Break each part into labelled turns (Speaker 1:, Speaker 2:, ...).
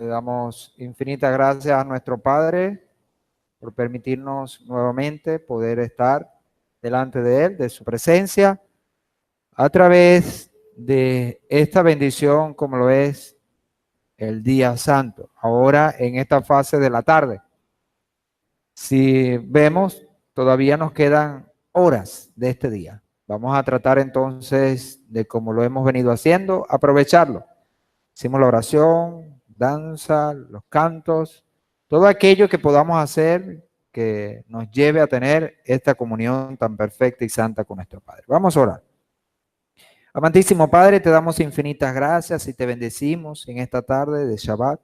Speaker 1: Le damos infinitas gracias a nuestro Padre por permitirnos nuevamente poder estar delante de Él, de su presencia, a través de esta bendición como lo es el día santo, ahora en esta fase de la tarde. Si vemos, todavía nos quedan horas de este día. Vamos a tratar entonces de, como lo hemos venido haciendo, aprovecharlo. Hicimos la oración, danza, los cantos, todo aquello que podamos hacer que nos lleve a tener esta comunión tan perfecta y santa con nuestro Padre. Vamos a orar. Amantísimo Padre, te damos infinitas gracias y te bendecimos en esta tarde de Shabbat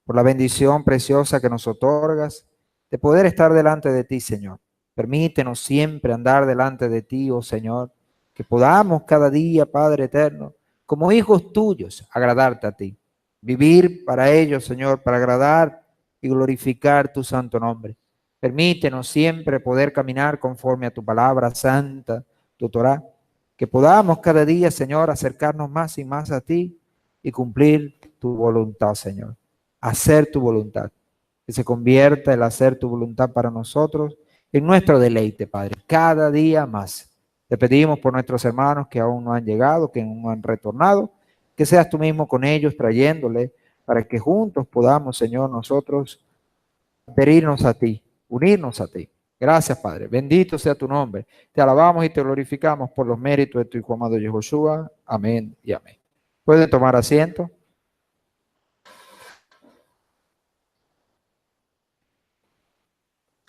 Speaker 1: por la bendición preciosa que nos otorgas de poder estar delante de ti, Señor. Permítenos siempre andar delante de ti, oh Señor, que podamos cada día, Padre eterno, como hijos tuyos, agradarte a ti. Vivir para ellos, Señor, para agradar y glorificar tu santo nombre. Permítenos siempre poder caminar conforme a tu palabra santa, tu Torá, que podamos cada día, Señor, acercarnos más y más a ti y cumplir tu voluntad, Señor. Hacer tu voluntad. Que se convierta el hacer tu voluntad para nosotros en nuestro deleite, Padre, cada día más. Te pedimos por nuestros hermanos que aún no han llegado, que aún no han retornado, que seas tú mismo con ellos trayéndole para que juntos podamos, Señor, nosotros adherirnos a ti, unirnos a ti. Gracias, Padre. Bendito sea tu nombre. Te alabamos y te glorificamos por los méritos de tu Hijo amado Yehoshua. Amén y amén. Pueden tomar asiento.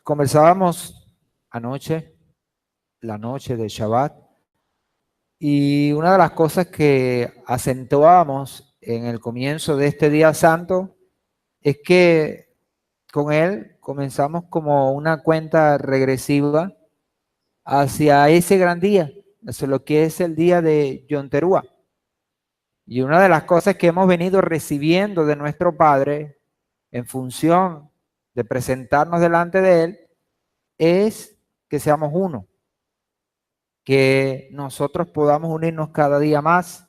Speaker 1: Conversábamos anoche, la noche de Shabbat, y una de las cosas que acentuábamos en el comienzo de este día santo es que con él comenzamos como una cuenta regresiva hacia ese gran día, hacia lo que es el día de Yom Teruah. Y una de las cosas que hemos venido recibiendo de nuestro Padre en función de presentarnos delante de Él es que seamos uno, que nosotros podamos unirnos cada día más.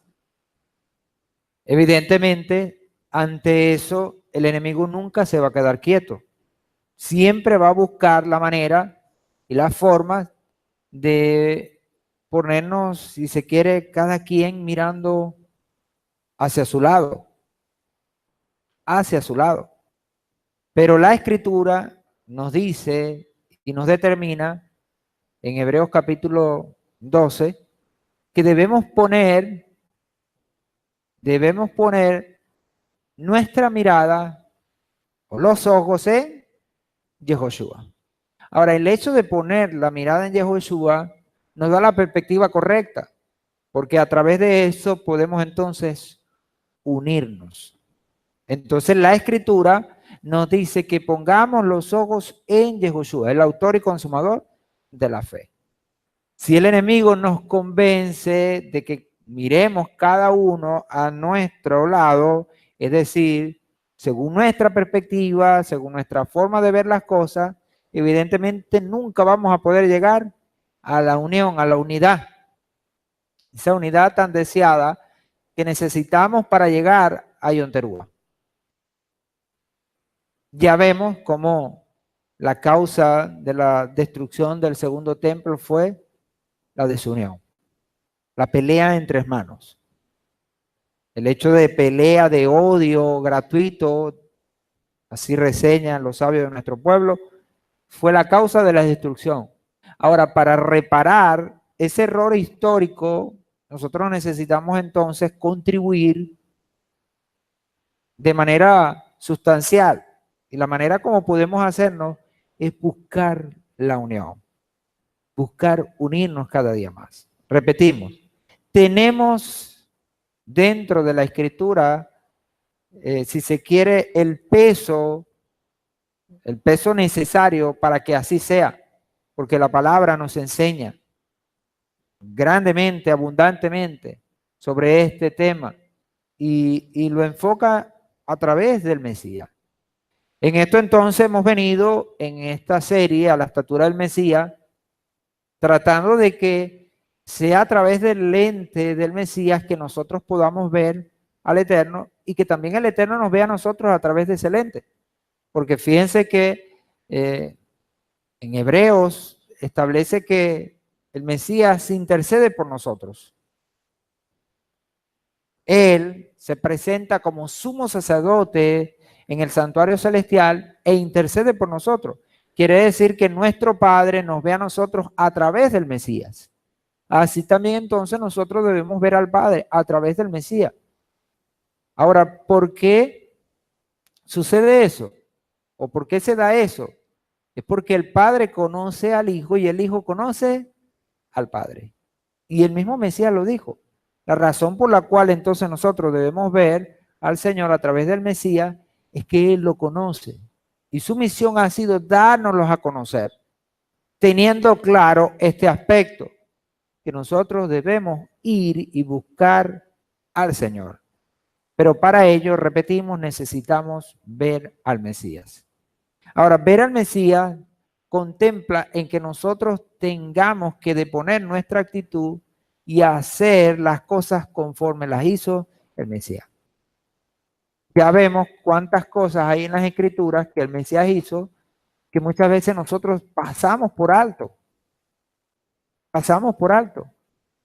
Speaker 1: Evidentemente, ante eso, el enemigo nunca se va a quedar quieto. Siempre va a buscar la manera y la forma de ponernos, si se quiere, cada quien mirando hacia su lado, hacia su lado. Pero la Escritura nos dice y nos determina en Hebreos capítulo 12 que debemos poner nuestra mirada o los ojos en Yehoshua. Ahora, el hecho de poner la mirada en Yehoshua nos da la perspectiva correcta, porque a través de eso podemos entonces unirnos. Entonces la Escritura nos dice que pongamos los ojos en Yehoshua, el autor y consumador de la fe. Si el enemigo nos convence de que miremos cada uno a nuestro lado, es decir, según nuestra perspectiva, según nuestra forma de ver las cosas, evidentemente nunca vamos a poder llegar a la unión, a la unidad. Esa unidad tan deseada que necesitamos para llegar a Yom Teruah. Ya vemos cómo la causa de la destrucción del segundo templo fue la desunión, la pelea entre hermanos. El hecho de pelea, de odio gratuito, así reseñan los sabios de nuestro pueblo, fue la causa de la destrucción. Ahora, para reparar ese error histórico, nosotros necesitamos entonces contribuir de manera sustancial. Y la manera como podemos hacernos es buscar la unión, buscar unirnos cada día más. Repetimos, tenemos dentro de la Escritura, si se quiere, el peso necesario para que así sea, porque la palabra nos enseña grandemente, abundantemente sobre este tema y lo enfoca a través del Mesías. En esto entonces hemos venido en esta serie a la estatura del Mesías, tratando de que sea a través del lente del Mesías que nosotros podamos ver al Eterno y que también el Eterno nos vea a nosotros a través de ese lente. Porque fíjense que en Hebreos establece que el Mesías intercede por nosotros. Él se presenta como sumo sacerdote en el santuario celestial e intercede por nosotros. Quiere decir que nuestro Padre nos ve a nosotros a través del Mesías. Así también entonces nosotros debemos ver al Padre a través del Mesías. Ahora, ¿por qué sucede eso? ¿O por qué se da eso? Es porque el Padre conoce al Hijo y el Hijo conoce al Padre. Y el mismo Mesías lo dijo. La razón por la cual entonces nosotros debemos ver al Señor a través del Mesías es que Él lo conoce. Y su misión ha sido dárnoslos a conocer, teniendo claro este aspecto, que nosotros debemos ir y buscar al Señor. Pero para ello, repetimos, necesitamos ver al Mesías. Ahora, ver al Mesías contempla en que nosotros tengamos que deponer nuestra actitud y hacer las cosas conforme las hizo el Mesías. Ya vemos cuántas cosas hay en las Escrituras que el Mesías hizo que muchas veces nosotros pasamos por alto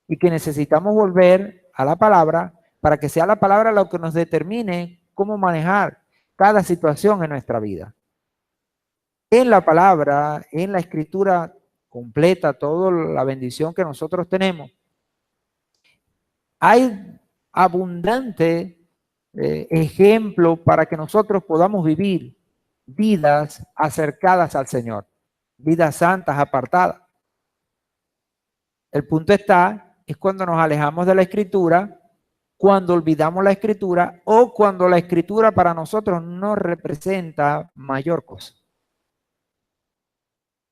Speaker 1: y que necesitamos volver a la palabra para que sea la palabra lo que nos determine cómo manejar cada situación en nuestra vida. En la palabra, en la Escritura completa, toda la bendición que nosotros tenemos, hay abundante ejemplo para que nosotros podamos vivir vidas acercadas al Señor, vidas santas, apartadas. El punto es cuando nos alejamos de la Escritura, cuando olvidamos la Escritura o cuando la Escritura para nosotros no representa mayor cosa.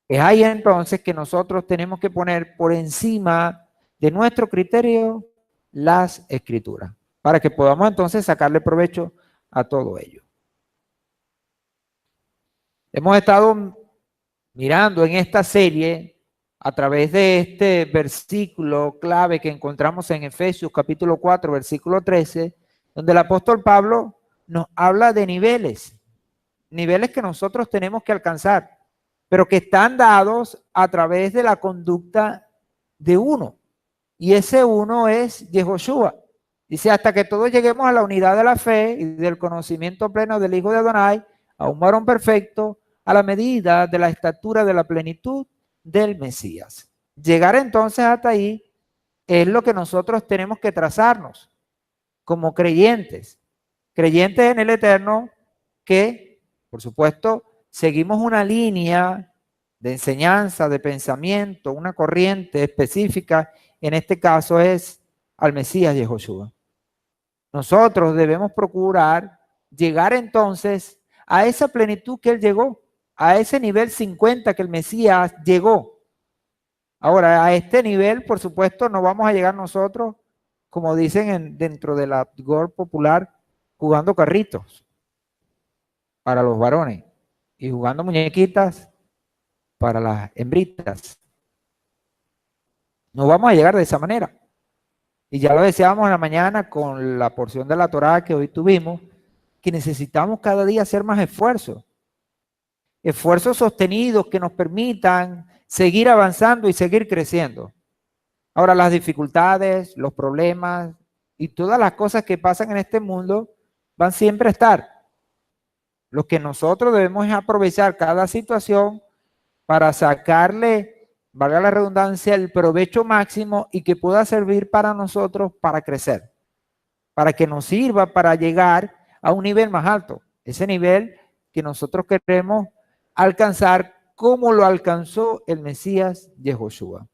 Speaker 1: Es ahí entonces que nosotros tenemos que poner por encima de nuestro criterio las Escrituras, para que podamos entonces sacarle provecho a todo ello. Hemos estado mirando en esta serie a través de este versículo clave que encontramos en Efesios capítulo 4, versículo 13, donde el apóstol Pablo nos habla de niveles que nosotros tenemos que alcanzar, pero que están dados a través de la conducta de uno. Y ese uno es Yehoshua. Dice, hasta que todos lleguemos a la unidad de la fe y del conocimiento pleno del Hijo de Adonai, a un varón perfecto, a la medida de la estatura de la plenitud del Mesías. Llegar entonces hasta ahí es lo que nosotros tenemos que trazarnos como creyentes. Creyentes en el Eterno que, por supuesto, seguimos una línea de enseñanza, de pensamiento, una corriente específica. En este caso es al Mesías Yehoshua. Nosotros debemos procurar llegar entonces a esa plenitud que Él llegó, a ese nivel 50 que el Mesías llegó. Ahora, a este nivel, por supuesto, no vamos a llegar nosotros, como dicen dentro de la GOR popular, jugando carritos para los varones y jugando muñequitas para las hembritas. No vamos a llegar de esa manera. Y ya lo decíamos en la mañana con la porción de la Torá que hoy tuvimos, que necesitamos cada día hacer más esfuerzos. Esfuerzos sostenidos que nos permitan seguir avanzando y seguir creciendo. Ahora, las dificultades, los problemas y todas las cosas que pasan en este mundo van siempre a estar. Lo que nosotros debemos es aprovechar cada situación para sacarle, valga la redundancia, el provecho máximo y que pueda servir para nosotros para crecer, para que nos sirva para llegar a un nivel más alto, ese nivel que nosotros queremos alcanzar como lo alcanzó el Mesías Yehoshua.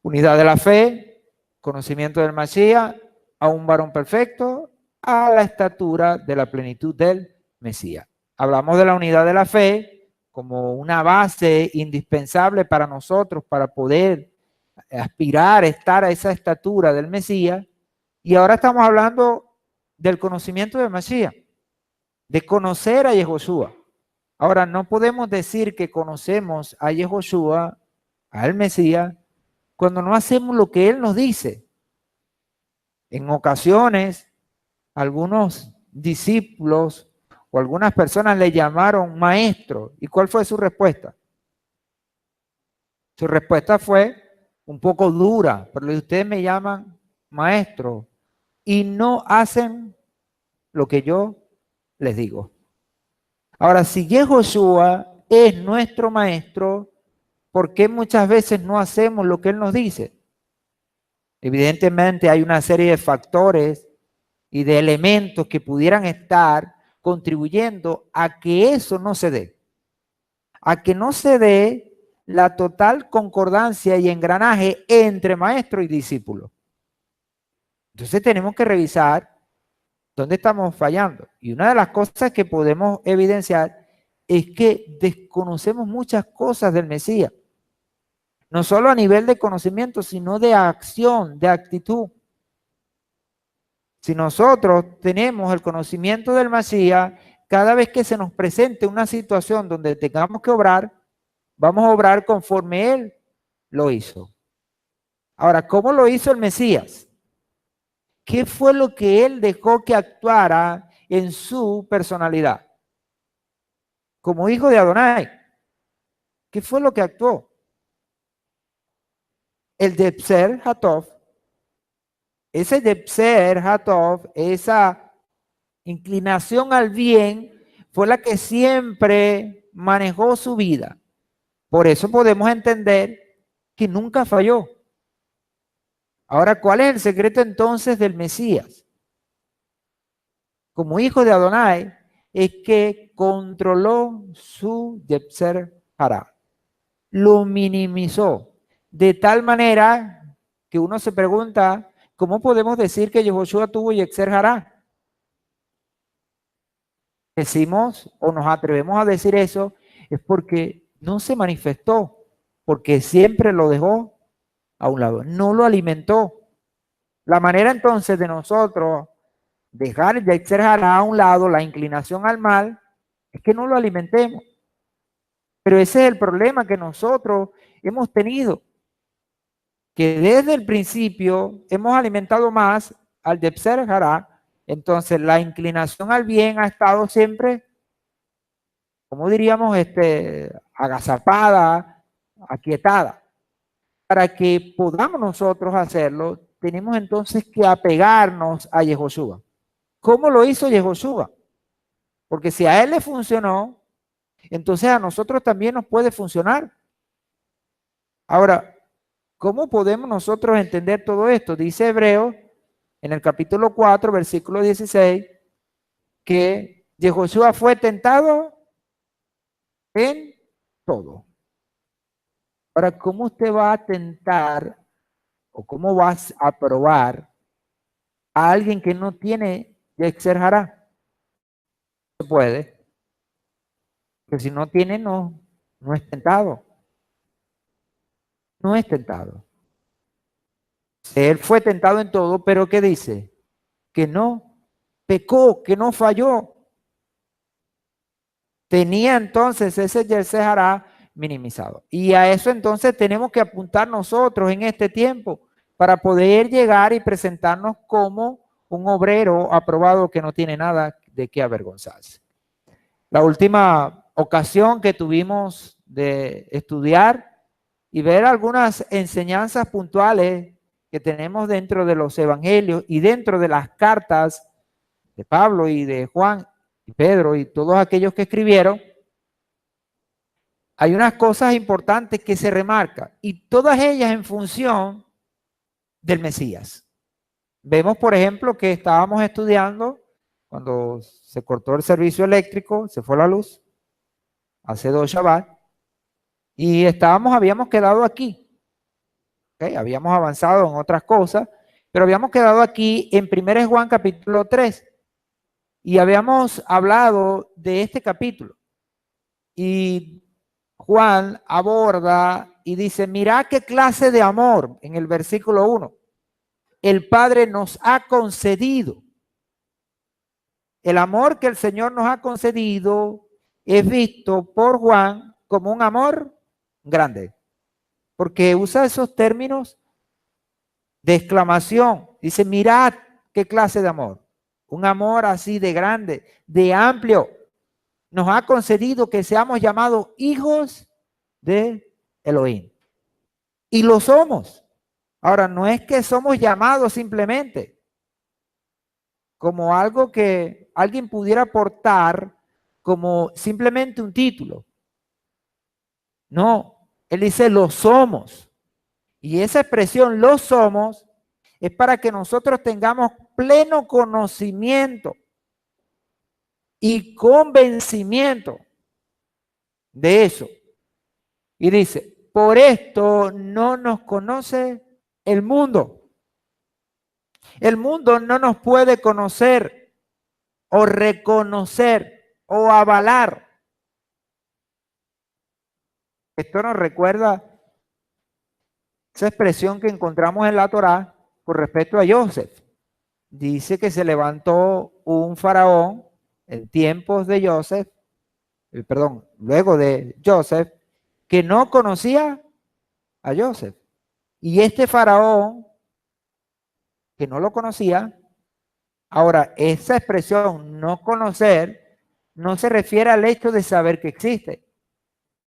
Speaker 1: Unidad de la fe, conocimiento del Mesías, a un varón perfecto, a la estatura de la plenitud del Mesías. Hablamos de la unidad de la fe como una base indispensable para nosotros para poder aspirar a estar a esa estatura del Mesías. Y ahora estamos hablando del conocimiento del Mesías, de conocer a Yehoshua. Ahora, no podemos decir que conocemos a Yehoshua, al Mesías, cuando no hacemos lo que Él nos dice. En ocasiones, algunos discípulos o algunas personas le llamaron maestro. ¿Y cuál fue su respuesta? Su respuesta fue un poco dura, pero ustedes me llaman maestro y no hacen lo que yo les digo. Ahora, si Yehoshua es nuestro maestro, ¿por qué muchas veces no hacemos lo que él nos dice? Evidentemente hay una serie de factores y de elementos que pudieran estar contribuyendo a que eso no se dé. A que no se dé la total concordancia y engranaje entre maestro y discípulo. Entonces tenemos que revisar dónde estamos fallando. Y una de las cosas que podemos evidenciar es que desconocemos muchas cosas del Mesías. No solo a nivel de conocimiento, sino de acción, de actitud. Si nosotros tenemos el conocimiento del Mesías, cada vez que se nos presente una situación donde tengamos que obrar, vamos a obrar conforme Él lo hizo. Ahora, ¿cómo lo hizo el Mesías? ¿Qué fue lo que Él dejó que actuara en su personalidad? Como hijo de Adonai, ¿qué fue lo que actuó? El Debser Hatov, ese Debser Hatov, esa inclinación al bien, fue la que siempre manejó su vida. Por eso podemos entender que nunca falló. Ahora, ¿cuál es el secreto entonces del Mesías? Como hijo de Adonai, es que controló su Yetzer Hará. Lo minimizó de tal manera que uno se pregunta, ¿cómo podemos decir que Yehoshua tuvo Yetzer Hará? Decimos o nos atrevemos a decir eso es porque no se manifestó, porque siempre lo dejó a un lado, no lo alimentó. La manera entonces de nosotros dejar el Yetzer Hará a un lado, la inclinación al mal, es que no lo alimentemos. Pero ese es el problema que nosotros hemos tenido, que desde el principio hemos alimentado más al Yetzer Hará, entonces la inclinación al bien ha estado siempre, como diríamos, agazapada, aquietada. Para que podamos nosotros hacerlo, tenemos entonces que apegarnos a Yehoshua. ¿Cómo lo hizo Yehoshua? Porque si a él le funcionó, entonces a nosotros también nos puede funcionar. Ahora, ¿cómo podemos nosotros entender todo esto? Dice Hebreos en el capítulo 4, versículo 16, que Yehoshua fue tentado en todo. Ahora, ¿cómo usted va a tentar o cómo vas a probar a alguien que no tiene Yetzer Hará? Se puede. Porque si no tiene, no es tentado. No es tentado. Él fue tentado en todo, pero ¿qué dice? Que no pecó, que no falló. Tenía entonces ese Yetzer Hará minimizado. Y a eso entonces tenemos que apuntar nosotros en este tiempo para poder llegar y presentarnos como un obrero aprobado que no tiene nada de qué avergonzarse. La última ocasión que tuvimos de estudiar y ver algunas enseñanzas puntuales que tenemos dentro de los evangelios y dentro de las cartas de Pablo y de Juan y Pedro y todos aquellos que escribieron, hay unas cosas importantes que se remarcan y todas ellas en función del Mesías. Vemos, por ejemplo, que estábamos estudiando cuando se cortó el servicio eléctrico, se fue la luz, hace 2 Shabbat, y habíamos quedado aquí. ¿Okay? Habíamos avanzado en otras cosas, pero habíamos quedado aquí en 1 Juan capítulo 3 y habíamos hablado de este capítulo. Y Juan aborda y dice, mira qué clase de amor en el versículo 1. El Padre nos ha concedido. El amor que el Señor nos ha concedido es visto por Juan como un amor grande, porque usa esos términos de exclamación. Dice, mirad qué clase de amor. Un amor así de grande, de amplio. Nos ha concedido que seamos llamados hijos de Elohim. Y lo somos. Ahora, no es que somos llamados simplemente como algo que alguien pudiera portar como simplemente un título. No, él dice lo somos. Y esa expresión lo somos es para que nosotros tengamos pleno conocimiento y convencimiento de eso. Y dice, por esto no nos conoce el mundo. El mundo no nos puede conocer o reconocer o avalar. Esto nos recuerda esa expresión que encontramos en la Torá con respecto a Joseph. Dice que se levantó un faraón en tiempos de Joseph, luego de Joseph, que no conocía a Joseph. Y este faraón, que no lo conocía, ahora esa expresión no conocer, no se refiere al hecho de saber que existe.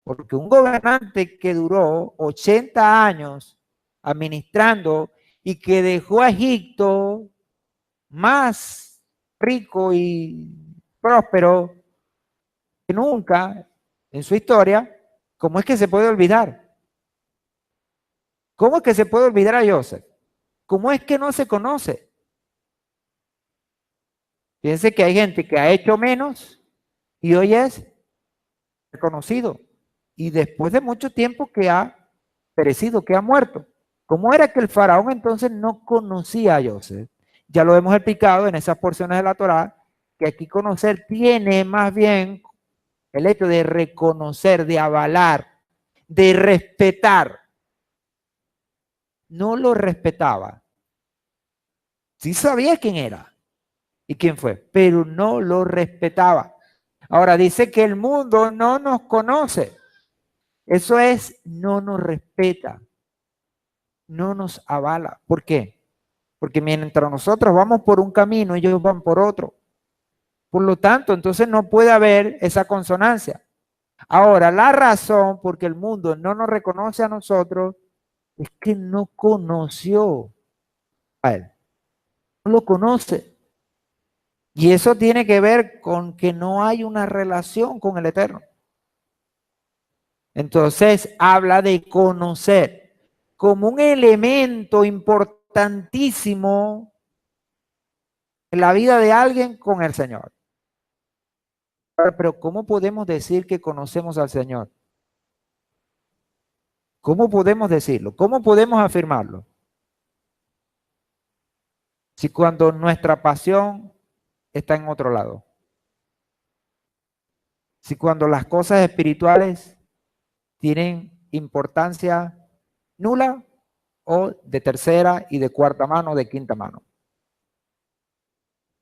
Speaker 1: Porque un gobernante que duró 80 años administrando y que dejó a Egipto más rico y próspero que nunca en su historia, ¿cómo es que se puede olvidar? ¿Cómo es que se puede olvidar a Joseph? ¿Cómo es que no se conoce? Fíjense que hay gente que ha hecho menos y hoy es reconocido. Y después de mucho tiempo que ha perecido, que ha muerto. ¿Cómo era que el faraón entonces no conocía a Joseph? Ya lo hemos explicado en esas porciones de la Torá, que aquí conocer tiene más bien el hecho de reconocer, de avalar, de respetar. No lo respetaba. Sí sabía quién era y quién fue, pero no lo respetaba. Ahora dice que el mundo no nos conoce. Eso es, no nos respeta, no nos avala. ¿Por qué? Porque mientras nosotros vamos por un camino, ellos van por otro. Por lo tanto, entonces no puede haber esa consonancia. Ahora, la razón por que el mundo no nos reconoce a nosotros es que no conoció a él. No lo conoce. Y eso tiene que ver con que no hay una relación con el Eterno. Entonces, habla de conocer como un elemento importantísimo en la vida de alguien con el Señor. Pero ¿cómo podemos decir que conocemos al Señor? ¿Cómo podemos decirlo? ¿Cómo podemos afirmarlo? Si cuando nuestra pasión está en otro lado. Si cuando las cosas espirituales tienen importancia nula o de tercera y de cuarta mano, de quinta mano.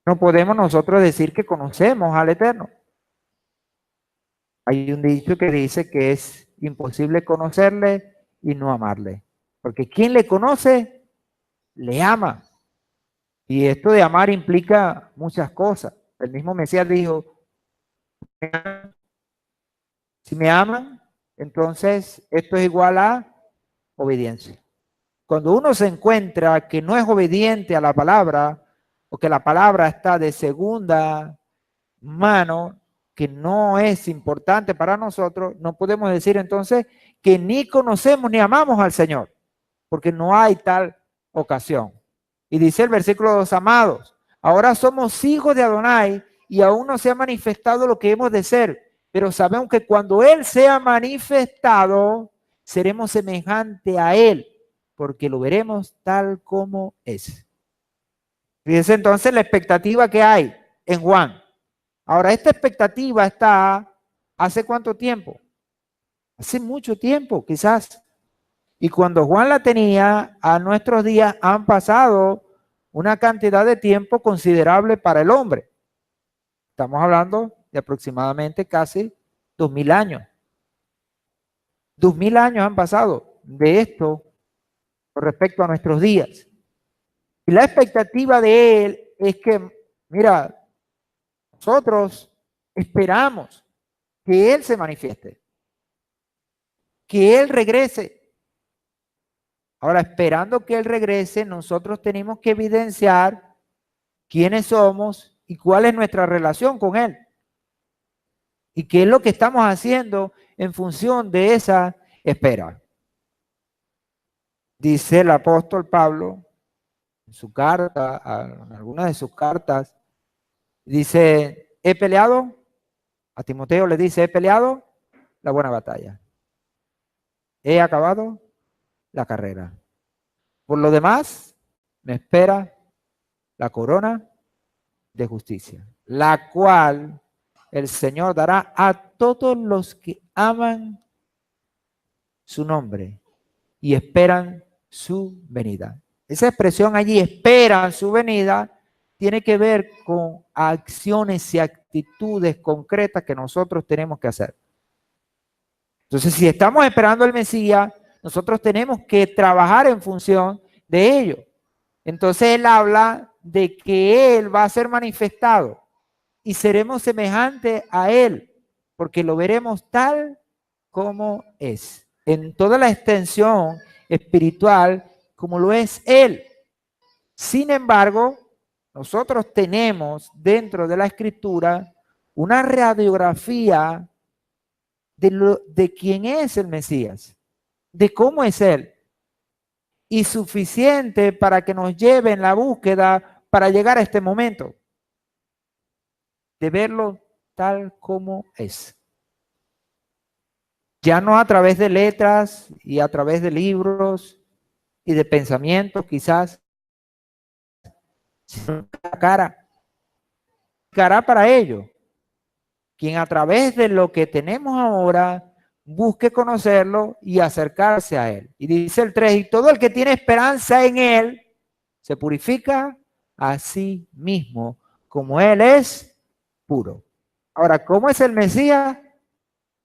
Speaker 1: No podemos nosotros decir que conocemos al Eterno. Hay un dicho que dice que es imposible conocerle y no amarle. Porque quien le conoce, le ama. Y esto de amar implica muchas cosas. El mismo Mesías dijo, si me aman, entonces esto es igual a obediencia. Cuando uno se encuentra que no es obediente a la palabra, o que la palabra está de segunda mano, que no es importante para nosotros, no podemos decir entonces que ni conocemos ni amamos al Señor, porque no hay tal ocasión. Y dice el versículo 2, amados, ahora somos hijos de Adonai y aún no se ha manifestado lo que hemos de ser, pero sabemos que cuando Él sea manifestado, seremos semejantes a Él, porque lo veremos tal como es. Fíjense entonces la expectativa que hay en Juan. Ahora, esta expectativa está ¿hace cuánto tiempo? Hace mucho tiempo, quizás. Y cuando Juan la tenía, a nuestros días han pasado una cantidad de tiempo considerable para el hombre. Estamos hablando de aproximadamente casi 2000 años. 2000 años han pasado de esto con respecto a nuestros días. Y la expectativa de Él es que, mira, nosotros esperamos que Él se manifieste, que Él regrese. Ahora, esperando que Él regrese, nosotros tenemos que evidenciar quiénes somos y cuál es nuestra relación con Él. Y qué es lo que estamos haciendo en función de esa espera. Dice el apóstol Pablo en su carta, en algunas de sus cartas, dice, he peleado, a Timoteo le dice, he peleado la buena batalla. He acabado la carrera. Por lo demás, me espera la corona de justicia, la cual el Señor dará a todos los que aman su nombre y esperan su venida. Esa expresión allí, esperan su venida, tiene que ver con acciones y actitudes concretas que nosotros tenemos que hacer. Entonces, si estamos esperando al Mesías, nosotros tenemos que trabajar en función de ello. Entonces, él habla de que Él va a ser manifestado y seremos semejantes a Él, porque lo veremos tal como es, en toda la extensión espiritual como lo es Él. Sin embargo, nosotros tenemos dentro de la Escritura una radiografía de quién es el Mesías, de cómo es Él, y suficiente para que nos lleve en la búsqueda para llegar a este momento, de verlo tal como es. Ya no a través de letras y a través de libros y de pensamientos quizás, sino cara para ello. Quien a través de lo que tenemos ahora busque conocerlo y acercarse a Él. Y dice el 3, y todo el que tiene esperanza en Él se purifica a sí mismo, como Él es puro. Ahora, ¿cómo es el Mesías?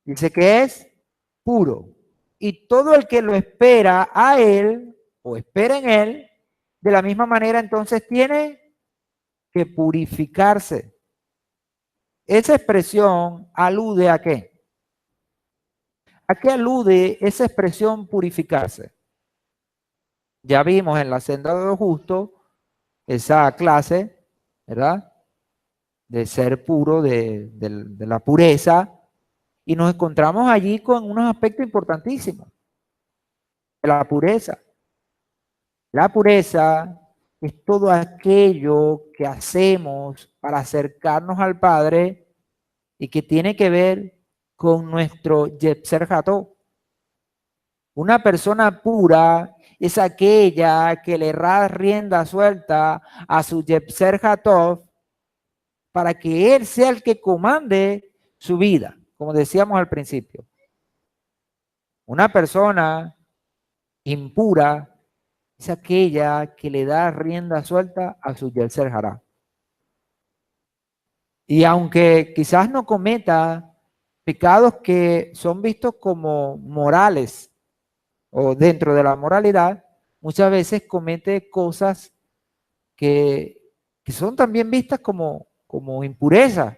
Speaker 1: Dice que es puro. Y todo el que lo espera a Él o espera en Él, de la misma manera entonces tiene que purificarse. Esa expresión alude ¿a qué? ¿A qué alude esa expresión purificarse? Ya vimos en la senda de los justos esa clase, ¿verdad? De ser puro, de la pureza, y nos encontramos allí con unos aspectos importantísimos. La pureza. La pureza es todo aquello que hacemos para acercarnos al Padre y que tiene que ver con nuestro Yetzer Hatov. Una persona pura es aquella que le da rienda suelta a su Yetzer Hatov para que él sea el que comande su vida, como decíamos al principio. Una persona impura es aquella que le da rienda suelta a su Yetzer Hara. Y aunque quizás no cometa pecados que son vistos como morales o dentro de la moralidad, muchas veces comete cosas que son también vistas como impureza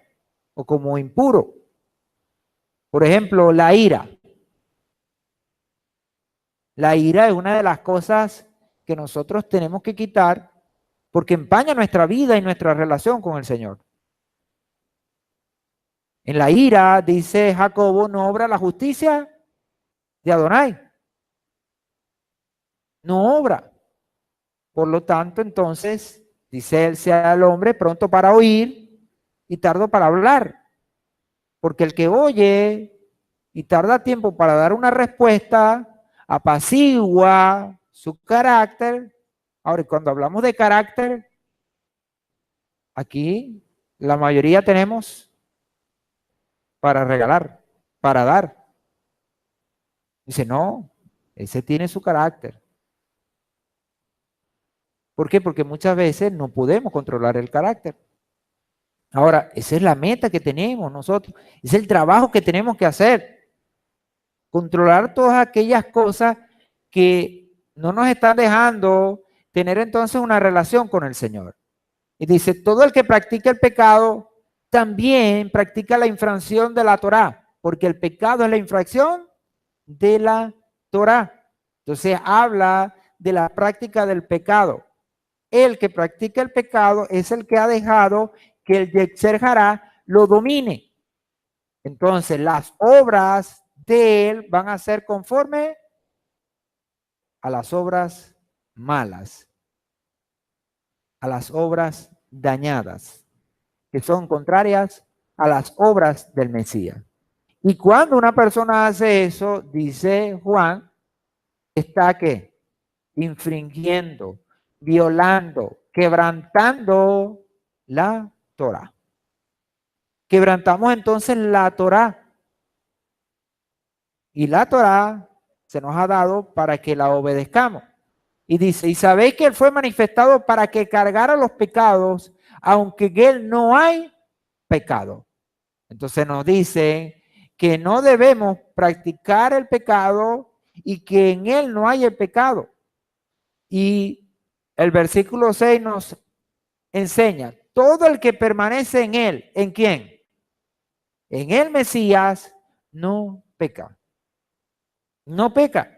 Speaker 1: o como impuro. Por ejemplo, la ira. La ira es una de las cosas que nosotros tenemos que quitar porque empaña nuestra vida y nuestra relación con el Señor. En la ira, dice Jacobo, no obra la justicia de Adonai. No obra. Por lo tanto, entonces, dice él, sea el hombre pronto para oír y tardo para hablar. Porque el que oye y tarda tiempo para dar una respuesta, apacigua su carácter. Ahora, cuando hablamos de carácter, aquí la mayoría tenemos para regalar, para dar. Dice, no, ese tiene su carácter. ¿Por qué? Porque muchas veces no podemos controlar el carácter. Ahora, esa es la meta que tenemos nosotros, es el trabajo que tenemos que hacer. Controlar todas aquellas cosas que no nos están dejando tener entonces una relación con el Señor. Y dice, todo el que practica el pecado también practica la infracción de la Torá, porque el pecado es la infracción de la Torá. Entonces habla de la práctica del pecado. El que practica el pecado es el que ha dejado que el Yetzer Hará lo domine. Entonces las obras de él van a ser conforme a las obras malas, a las obras dañadas, que son contrarias a las obras del Mesías. Y cuando una persona hace eso, dice Juan, está ¿qué? Infringiendo, violando, quebrantando la Torá. Quebrantamos entonces la Torá. Y la Torá se nos ha dado para que la obedezcamos. Y dice, y sabéis que él fue manifestado para que cargara los pecados, aunque en él no hay pecado. Entonces nos dice que no debemos practicar el pecado y que en él no hay el pecado. Y el versículo 6 nos enseña, todo el que permanece en él, ¿en quién? En el Mesías, no peca. No peca.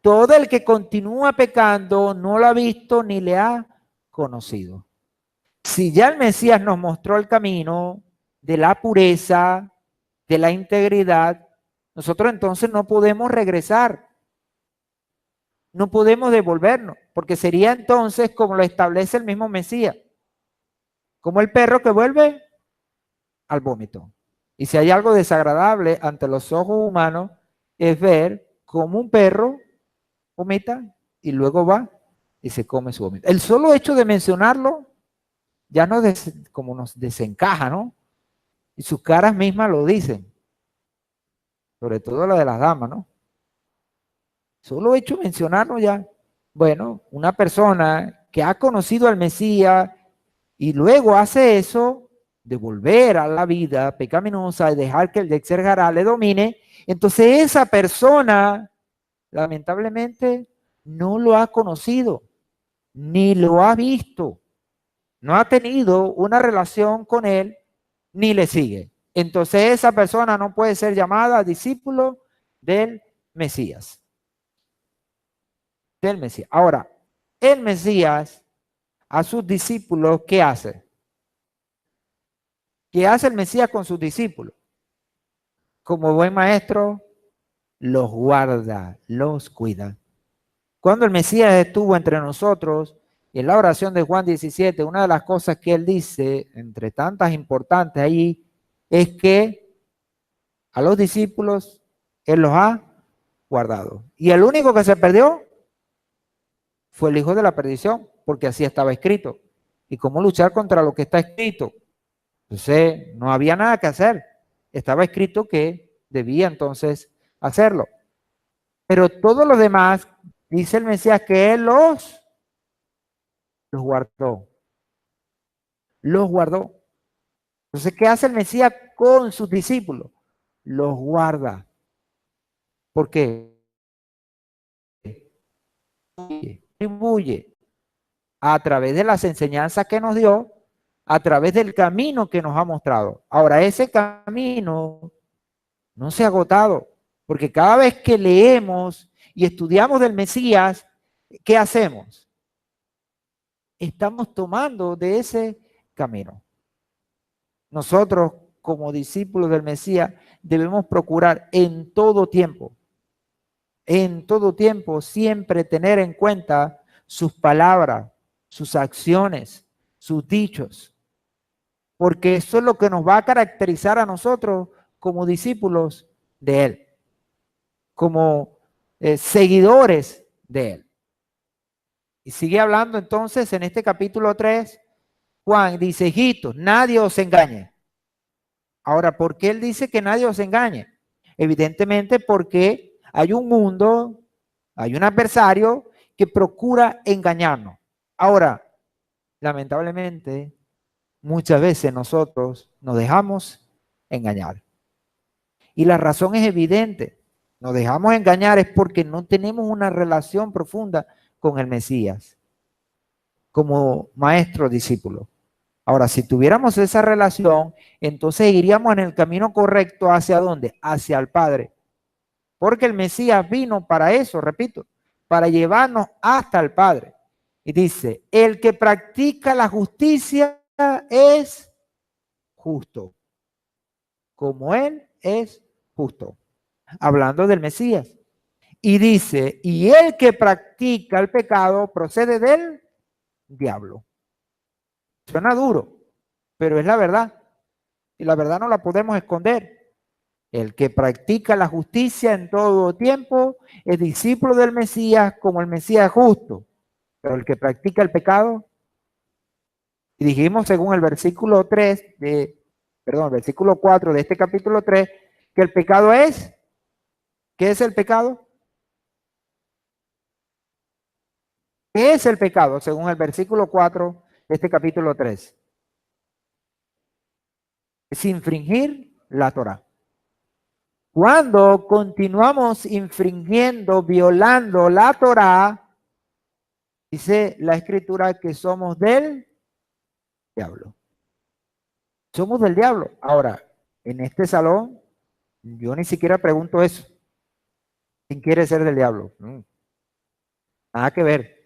Speaker 1: Todo el que continúa pecando no lo ha visto ni le ha conocido. Si ya el Mesías nos mostró el camino de la pureza, de la integridad, nosotros entonces no podemos regresar. No podemos devolvernos, porque sería entonces como lo establece el mismo Mesías, como el perro que vuelve al vómito. Y si hay algo desagradable ante los ojos humanos, es ver cómo un perro vomita y luego va y se come su vómito. El solo hecho de mencionarlo ya como nos desencaja, ¿no? Y sus caras mismas lo dicen, sobre todo la de las damas, ¿no? Solo hecho de mencionarlo ya. Bueno, una persona que ha conocido al Mesías y luego hace eso, de volver a la vida pecaminosa y dejar que el Yetzer Hará le domine, entonces esa persona lamentablemente no lo ha conocido, ni lo ha visto, no ha tenido una relación con él, ni le sigue. Entonces esa persona no puede ser llamada discípulo del Mesías. Del Mesías. Ahora, el Mesías a sus discípulos, ¿qué hace? ¿Qué hace el Mesías con sus discípulos? Como buen maestro, los guarda, los cuida. Cuando el Mesías estuvo entre nosotros, en la oración de Juan 17, una de las cosas que él dice, entre tantas importantes ahí, es que a los discípulos él los ha guardado. Y el único que se perdió fue el hijo de la perdición, porque así estaba escrito. ¿Y cómo luchar contra lo que está escrito? Entonces, no había nada que hacer. Estaba escrito que debía entonces hacerlo. Pero todos los demás, dice el Mesías que él los guardó. Los guardó. Entonces, ¿qué hace el Mesías con sus discípulos? Los guarda. ¿Por qué? Distribuye a través de las enseñanzas que nos dio, a través del camino que nos ha mostrado. Ahora, ese camino no se ha agotado, porque cada vez que leemos y estudiamos del Mesías, ¿qué hacemos? Estamos tomando de ese camino. Nosotros, como discípulos del Mesías, debemos procurar en todo tiempo, siempre tener en cuenta sus palabras, sus acciones, sus dichos, porque eso es lo que nos va a caracterizar a nosotros como discípulos de Él, como seguidores de Él. Y sigue hablando entonces en este capítulo 3, Juan dice, hijitos, nadie os engañe. Ahora, ¿por qué él dice que nadie os engañe? Evidentemente porque hay un mundo, hay un adversario que procura engañarnos. Ahora, lamentablemente, muchas veces nosotros nos dejamos engañar. Y la razón es evidente. Nos dejamos engañar es porque no tenemos una relación profunda con el Mesías. como maestro-discípulo. Ahora, si tuviéramos esa relación, entonces iríamos en el camino correcto. ¿Hacia dónde? Hacia el Padre. Porque el Mesías vino para eso, repito, para llevarnos hasta el Padre. Y dice, el que practica la justicia es justo, como Él es justo. Hablando del Mesías. Y dice, y el que practica el pecado procede del diablo. Suena duro, pero es la verdad. Y la verdad no la podemos esconder. El que practica la justicia en todo tiempo es discípulo del Mesías como el Mesías es justo. Pero el que practica el pecado, y dijimos según el versículo 3 el versículo 4 de este capítulo 3, que el pecado es, ¿qué es el pecado? ¿Qué es el pecado según el versículo 4 de este capítulo 3? Es infringir la Torá. Cuando continuamos infringiendo, violando la Torá, dice la Escritura que somos del diablo. Somos del diablo. Ahora, en este salón, yo ni siquiera pregunto eso. ¿Quién quiere ser del diablo? Nada que ver.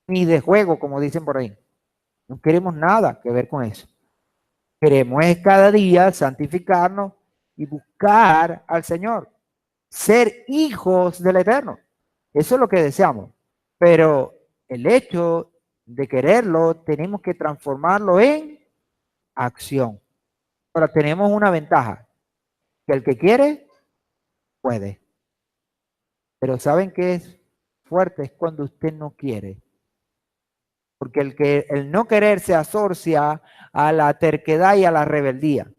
Speaker 1: Ni de juego, como dicen por ahí. No queremos nada que ver con eso. Queremos es cada día santificarnos y buscar al Señor. Ser hijos del Eterno. Eso es lo que deseamos. Pero el hecho de quererlo, tenemos que transformarlo en acción. Ahora tenemos una ventaja, que el que quiere, puede. Pero ¿saben qué es fuerte? Es cuando usted no quiere. Porque el no querer se asocia a la terquedad y a la rebeldía.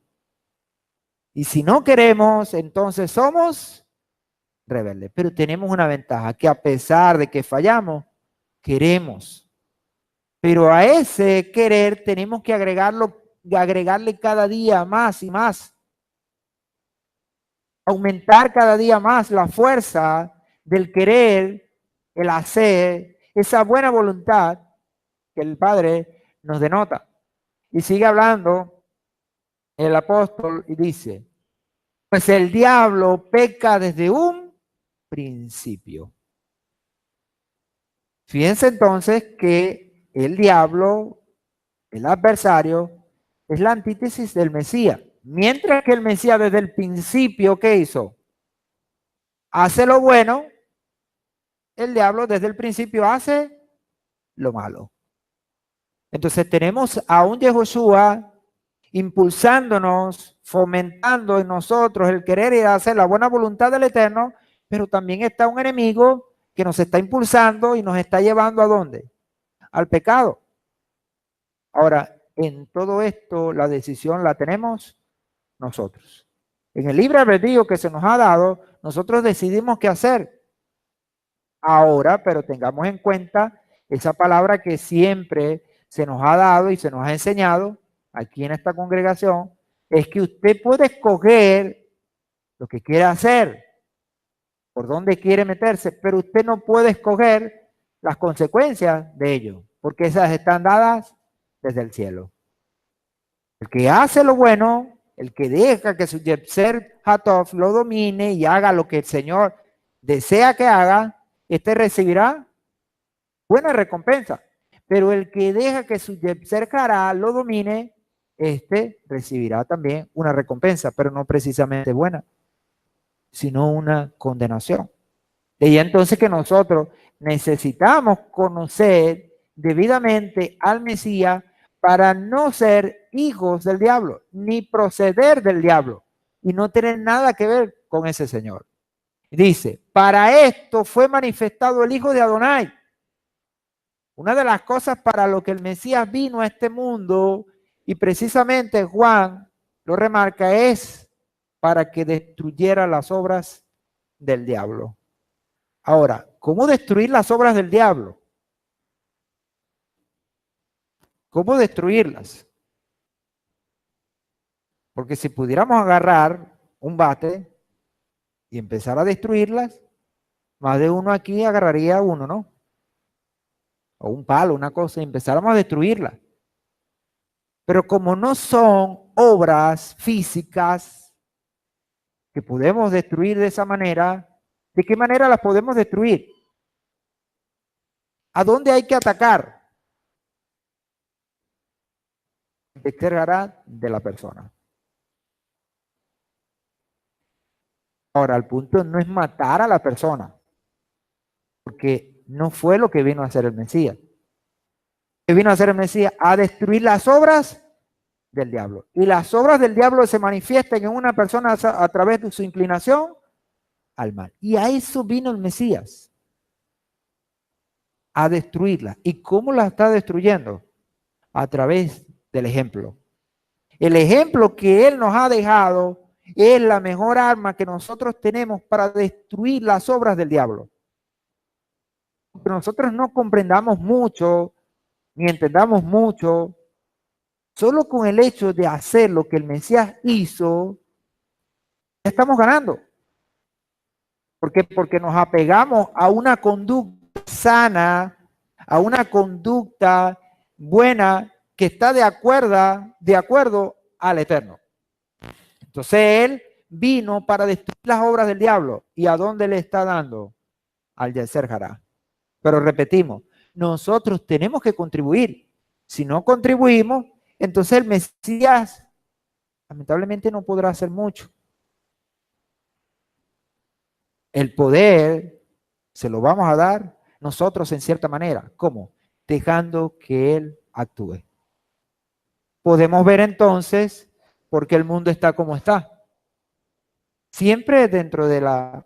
Speaker 1: Y si no queremos, entonces somos rebeldes. Pero tenemos una ventaja, que a pesar de que fallamos, queremos. Pero a ese querer tenemos que agregarle cada día más y más. Aumentar cada día más la fuerza del querer, el hacer, esa buena voluntad que el Padre nos denota. Y sigue hablando el apóstol y dice, pues el diablo peca desde un principio. Fíjense entonces que el diablo, el adversario, es la antítesis del Mesías. Mientras que el Mesías desde el principio, ¿qué hizo? Hace lo bueno, el diablo desde el principio hace lo malo. Entonces tenemos a un Yehoshua impulsándonos, fomentando en nosotros el querer y hacer la buena voluntad del Eterno, pero también está un enemigo que nos está impulsando y nos está llevando ¿a dónde? Al pecado. Ahora, en todo esto la decisión la tenemos nosotros. En el libre albedrío que se nos ha dado, nosotros decidimos qué hacer. Ahora, pero tengamos en cuenta esa palabra que siempre se nos ha dado y se nos ha enseñado aquí en esta congregación, es que usted puede escoger lo que quiere hacer, por dónde quiere meterse, pero usted no puede escoger las consecuencias de ello, porque esas están dadas desde el cielo. El que hace lo bueno, el que deja que su Yetzer Hatov lo domine y haga lo que el Señor desea que haga, este recibirá buena recompensa. Pero el que deja que su Yetzer Hara lo domine, este recibirá también una recompensa, pero no precisamente buena, sino una condenación. Y entonces que nosotros necesitamos conocer debidamente al Mesías para no ser hijos del diablo, ni proceder del diablo, y no tener nada que ver con ese Señor. Dice, para esto fue manifestado el Hijo de Adonai. Una de las cosas para lo que el Mesías vino a este mundo, y precisamente Juan lo remarca, es para que destruyera las obras del diablo. Ahora, ¿cómo destruir las obras del diablo? ¿Cómo destruirlas? Porque si pudiéramos agarrar un bate y empezar a destruirlas, más de uno aquí agarraría uno, ¿no? o un palo, una cosa, y empezáramos a destruirla. Pero como no son obras físicas que podemos destruir de esa manera, ¿de qué manera las podemos destruir? ¿A dónde hay que atacar? Descargará de la persona. Ahora, el punto no es matar a la persona, porque no fue lo que vino a hacer el Mesías. ¿Qué vino a hacer el Mesías? A destruir las obras del diablo. Y las obras del diablo se manifiestan en una persona a través de su inclinación al mal. Y a eso vino el Mesías, a destruirla. ¿Y cómo la está destruyendo? A través del ejemplo. El ejemplo que Él nos ha dejado es la mejor arma que nosotros tenemos para destruir las obras del diablo. Aunque nosotros no comprendamos mucho, ni entendamos mucho, solo con el hecho de hacer lo que el Mesías hizo, ya estamos ganando. ¿Por qué? Porque nos apegamos a una conducta sana, a una conducta buena que está de acuerdo al Eterno. Entonces Él vino para destruir las obras del diablo. ¿Y a dónde le está dando? Al Yeser Hará. Pero repetimos, nosotros tenemos que contribuir. Si no contribuimos, entonces el Mesías lamentablemente no podrá hacer mucho. El poder se lo vamos a dar nosotros en cierta manera. ¿Cómo? Dejando que Él actúe. Podemos ver entonces por qué el mundo está como está. Siempre dentro de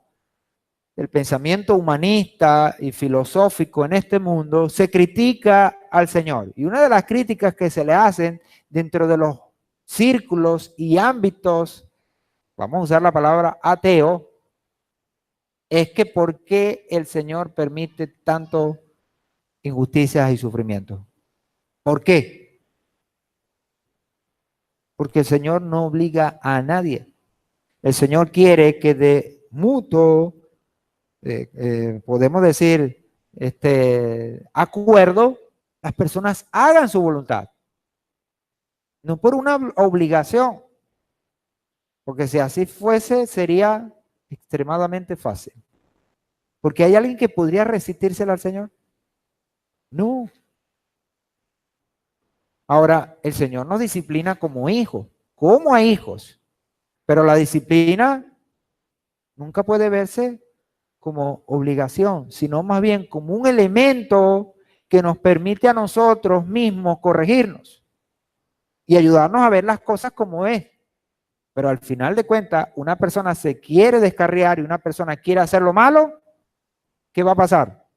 Speaker 1: el pensamiento humanista y filosófico en este mundo se critica al Señor. Y una de las críticas que se le hacen dentro de los círculos y ámbitos, vamos a usar la palabra ateo, es que ¿por qué el Señor permite tanto injusticias y sufrimiento? ¿Por qué? Porque el Señor no obliga a nadie. El Señor quiere que de mutuo, podemos decir, acuerdo, las personas hagan su voluntad. No por una obligación. Porque si así fuese, sería extremadamente fácil. Porque hay alguien que podría resistírsela al Señor. No. Ahora, el Señor nos disciplina como hijos, como a hijos. Pero la disciplina nunca puede verse como obligación, sino más bien como un elemento que nos permite a nosotros mismos corregirnos y ayudarnos a ver las cosas como es. Pero al final de cuentas, una persona se quiere descarriar y una persona quiere hacer lo malo, ¿qué va a pasar?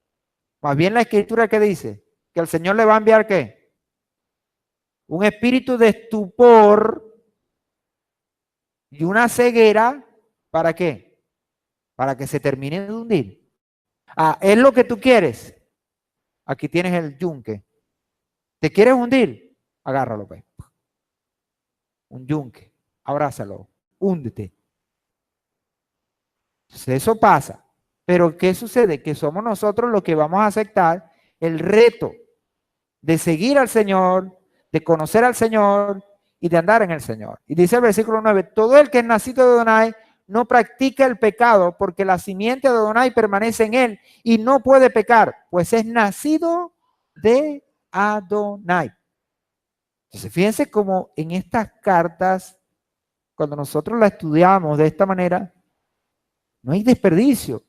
Speaker 1: Más bien la escritura que dice que el Señor le va a enviar ¿qué? Un espíritu de estupor y una ceguera, ¿para qué? Para que se termine de hundir. Ah, es lo que tú quieres. Aquí tienes el yunque. ¿Te quieres hundir? Agárralo, pues. Un yunque. Abrázalo. Húndete. Entonces, eso pasa. Pero ¿qué sucede? Que somos nosotros los que vamos a aceptar el reto de seguir al Señor, de conocer al Señor y de andar en el Señor. Y dice el versículo 9, todo el que es nacido de Adonai no practica el pecado porque la simiente de Adonai permanece en él y no puede pecar, pues es nacido de Adonai. Entonces, fíjense cómo en estas cartas, cuando nosotros las estudiamos de esta manera, no hay desperdicio,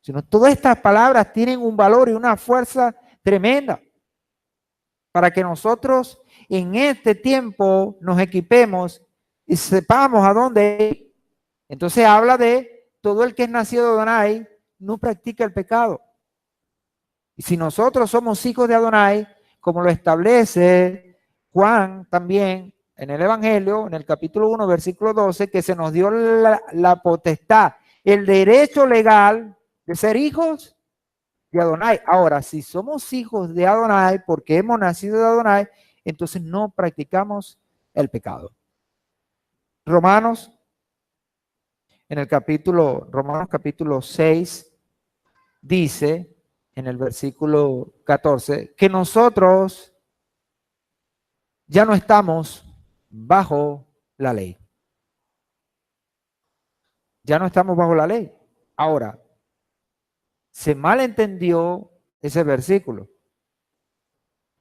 Speaker 1: sino todas estas palabras tienen un valor y una fuerza tremenda para que nosotros en este tiempo nos equipemos y sepamos a dónde ir. Entonces habla de todo el que es nacido de Adonai no practica el pecado. Y si nosotros somos hijos de Adonai, como lo establece Juan también en el Evangelio, en el capítulo 1, versículo 12, que se nos dio la potestad, el derecho legal de ser hijos de Adonai. Ahora, si somos hijos de Adonai porque hemos nacido de Adonai, entonces no practicamos el pecado. Romanos capítulo 6, dice en el versículo 14, que nosotros ya no estamos bajo la ley. Ya no estamos bajo la ley. Ahora, se malentendió ese versículo.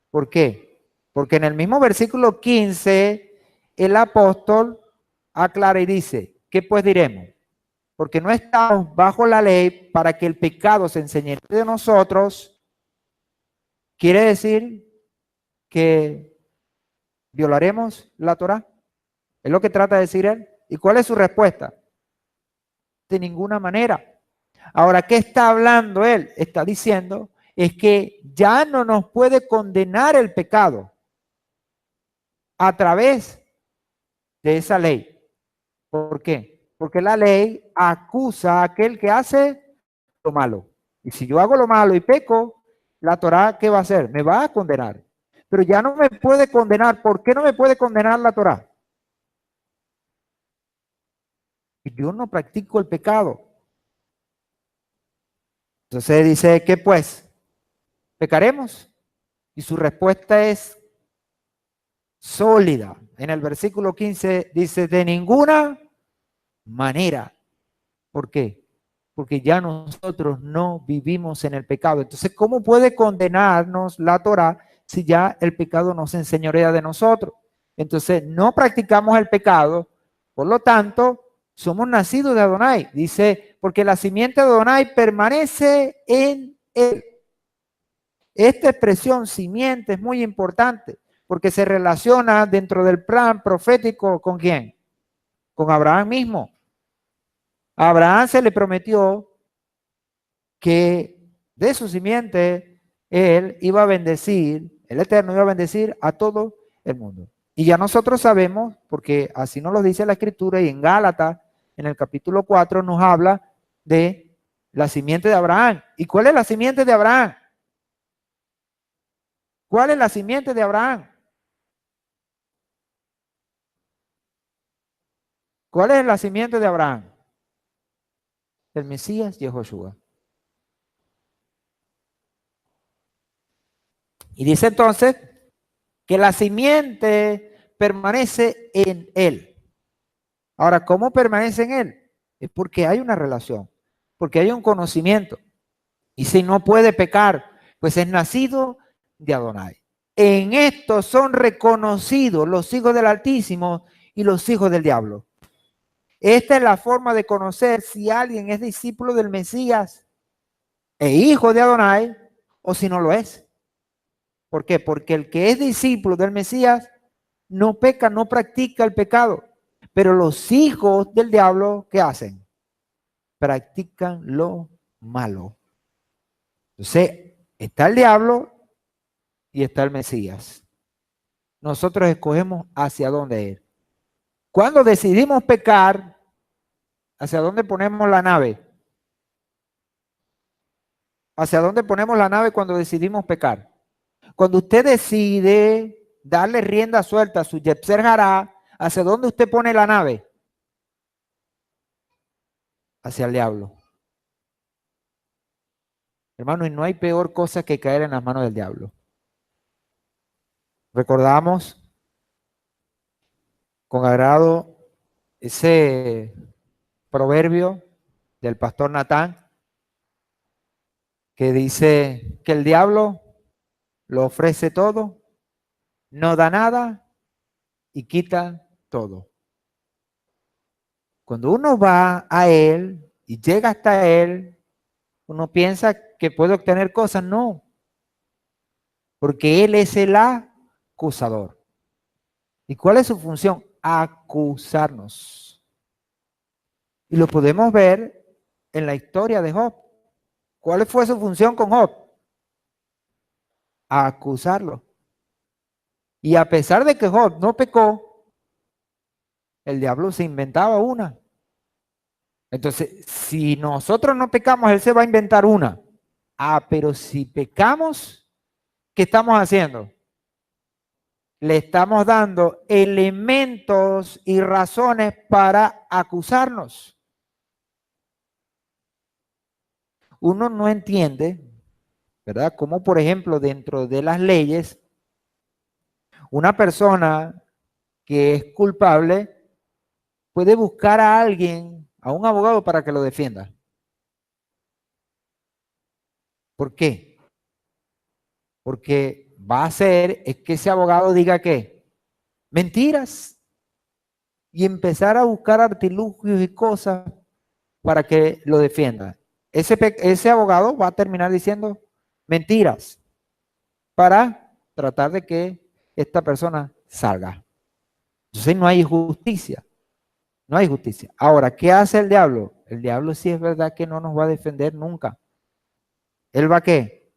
Speaker 1: ¿Por qué? Porque en el mismo versículo 15, el apóstol aclara y dice, ¿qué pues diremos? Porque no estamos bajo la ley para que el pecado se enseñe de nosotros. Quiere decir que violaremos la Torá. Es lo que trata de decir él. ¿Y cuál es su respuesta? De ninguna manera. Ahora, ¿qué está hablando él? Está diciendo es que ya no nos puede condenar el pecado a través de esa ley. ¿Por qué? Porque la ley acusa a aquel que hace lo malo. Y si yo hago lo malo y peco, la Torá, ¿qué va a hacer? Me va a condenar. Pero ya no me puede condenar. ¿Por qué no me puede condenar la Torá? Yo no practico el pecado. Entonces dice, ¿qué pues? ¿Pecaremos? Y su respuesta es sólida. En el versículo 15 dice, de ninguna manera. ¿Por qué? Porque ya nosotros no vivimos en el pecado. Entonces, ¿cómo puede condenarnos la Torá si ya el pecado nos enseñorea de nosotros? Entonces, no practicamos el pecado, por lo tanto, somos nacidos de Adonai. Dice, porque la simiente de Adonai permanece en él. Esta expresión simiente es muy importante porque se relaciona dentro del plan profético ¿con quién? Con Abraham mismo. A Abraham se le prometió que de su simiente él iba a bendecir, el Eterno iba a bendecir a todo el mundo. Y ya nosotros sabemos, porque así nos lo dice la Escritura, y en Gálatas, en el capítulo 4, nos habla de la simiente de Abraham. ¿Y cuál es la simiente de Abraham? ¿Cuál es la simiente de Abraham? ¿Cuál es la simiente de Abraham? El Mesías Yehoshua. Y dice entonces que la simiente permanece en él. Ahora, ¿cómo permanece en él? Es porque hay una relación, porque hay un conocimiento. Y si no puede pecar, pues es nacido de Adonai. En esto son reconocidos los hijos del Altísimo y los hijos del diablo. Esta es la forma de conocer si alguien es discípulo del Mesías e hijo de Adonai o si no lo es. ¿Por qué? Porque el que es discípulo del Mesías no peca, no practica el pecado. Pero los hijos del diablo, ¿qué hacen? Practican lo malo. Entonces, está el diablo y está el Mesías. Nosotros escogemos hacia dónde ir. Cuando decidimos pecar, ¿hacia dónde ponemos la nave? ¿Hacia dónde ponemos la nave cuando decidimos pecar? Cuando usted decide darle rienda suelta a su Yetzer Hará, ¿hacia dónde usted pone la nave? Hacia el diablo. Hermano, y no hay peor cosa que caer en las manos del diablo. Recordamos con agrado ese proverbio del pastor Natán que dice que el diablo lo ofrece todo, no da nada y quita todo. Cuando uno va a él y llega hasta él, uno piensa que puede obtener cosas, no, porque él es el acusador. ¿Y cuál es su función? Acusarnos. Y lo podemos ver en la historia de Job. ¿Cuál fue su función con Job? Acusarlo. Y a pesar de que Job no pecó, el diablo se inventaba una. Entonces, si nosotros no pecamos, él se va a inventar una. Ah, pero si pecamos, ¿qué estamos haciendo? Le estamos dando elementos y razones para acusarnos. Uno no entiende ¿verdad? Como por ejemplo dentro de las leyes, una persona que es culpable puede buscar a alguien, a un abogado para que lo defienda. ¿Por qué? Porque va a hacer es que ese abogado diga que mentiras y empezar a buscar artilugios y cosas para que lo defienda. Ese abogado va a terminar diciendo mentiras para tratar de que esta persona salga. Entonces no hay justicia. No hay justicia. Ahora, ¿qué hace el diablo? El diablo sí es verdad que no nos va a defender nunca. ¿Él va a qué?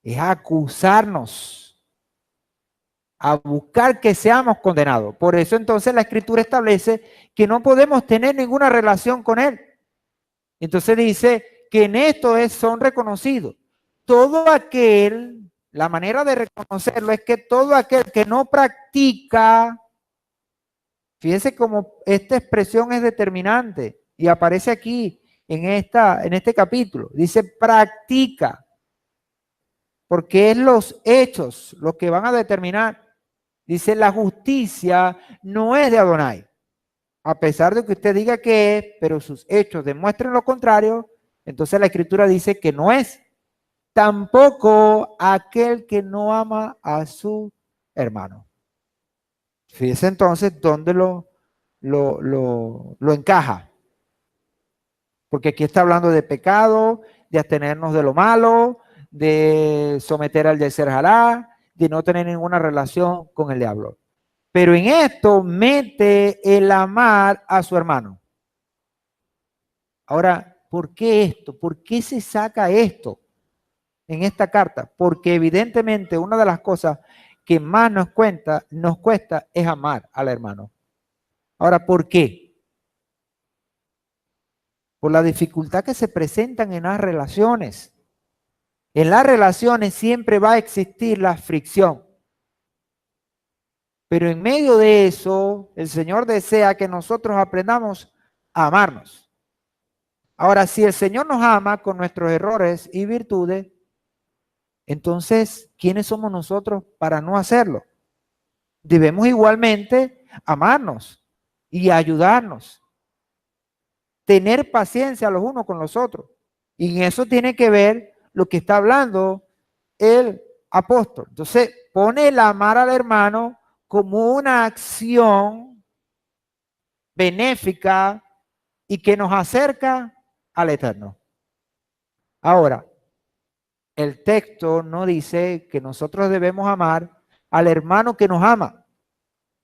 Speaker 1: Es a acusarnos, a buscar que seamos condenados. Por eso entonces la Escritura establece que no podemos tener ninguna relación con él. Entonces dice que en esto son reconocidos. Todo aquel, la manera de reconocerlo es que todo aquel que no practica, fíjese cómo esta expresión es determinante y aparece aquí en este capítulo. Dice practica, porque es los hechos los que van a determinar. Dice la justicia no es de Adonai. A pesar de que usted diga que es, pero sus hechos demuestren lo contrario, entonces la Escritura dice que no es. Tampoco aquel que no ama a su hermano. Fíjese entonces dónde lo encaja. Porque aquí está hablando de pecado, de abstenernos de lo malo, de someter al Yeser Hará, de no tener ninguna relación con el diablo. Pero en esto mete el amar a su hermano. Ahora, ¿por qué esto? ¿Por qué se saca esto en esta carta? Porque evidentemente una de las cosas que más nos cuesta es amar al hermano. Ahora, ¿por qué? Por la dificultad que se presentan en las relaciones. En las relaciones siempre va a existir la fricción. Pero en medio de eso, el Señor desea que nosotros aprendamos a amarnos. Ahora, si el Señor nos ama con nuestros errores y virtudes, entonces, ¿quiénes somos nosotros para no hacerlo? Debemos igualmente amarnos y ayudarnos, tener paciencia los unos con los otros. Y en eso tiene que ver lo que está hablando el apóstol. Entonces, pone el amar al hermano como una acción benéfica y que nos acerca al Eterno. Ahora, el texto no dice que nosotros debemos amar al hermano que nos ama.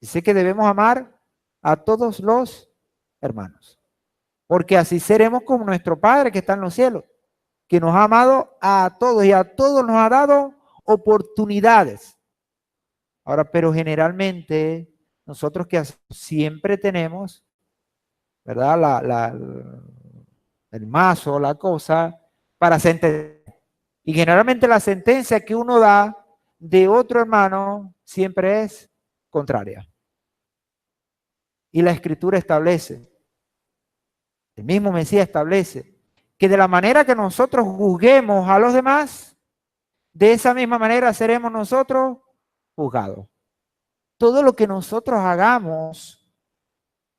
Speaker 1: Dice que debemos amar a todos los hermanos. Porque así seremos como nuestro Padre que está en los cielos, que nos ha amado a todos y a todos nos ha dado oportunidades. Ahora, pero generalmente nosotros que siempre tenemos, ¿verdad? El mazo, la cosa, para sentenciar. Y generalmente la sentencia que uno da de otro hermano siempre es contraria. Y la Escritura establece, el mismo Mesías establece, que de la manera que nosotros juzguemos a los demás, de esa misma manera seremos nosotros juzgados. Todo lo que nosotros hagamos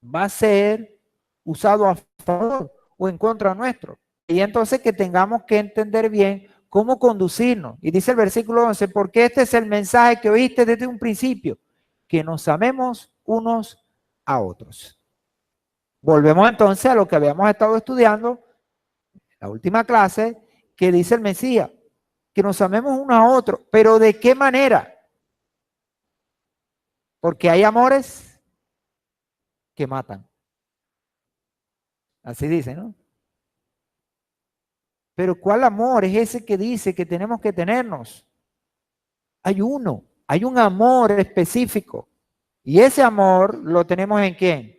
Speaker 1: va a ser usado a favor o en contra nuestro. Y entonces que tengamos que entender bien cómo conducirnos. Y dice el versículo 11, porque este es el mensaje que oíste desde un principio, que nos amemos unos a otros. Volvemos entonces a lo que habíamos estado estudiando en la última clase, que dice el Mesías, que nos amemos unos a otros. ¿Pero de qué manera? Porque hay amores que matan. Así dice, ¿no? Pero ¿cuál amor es ese que dice que tenemos que tenernos? Hay uno, hay un amor específico. Y ese amor lo tenemos ¿en quién?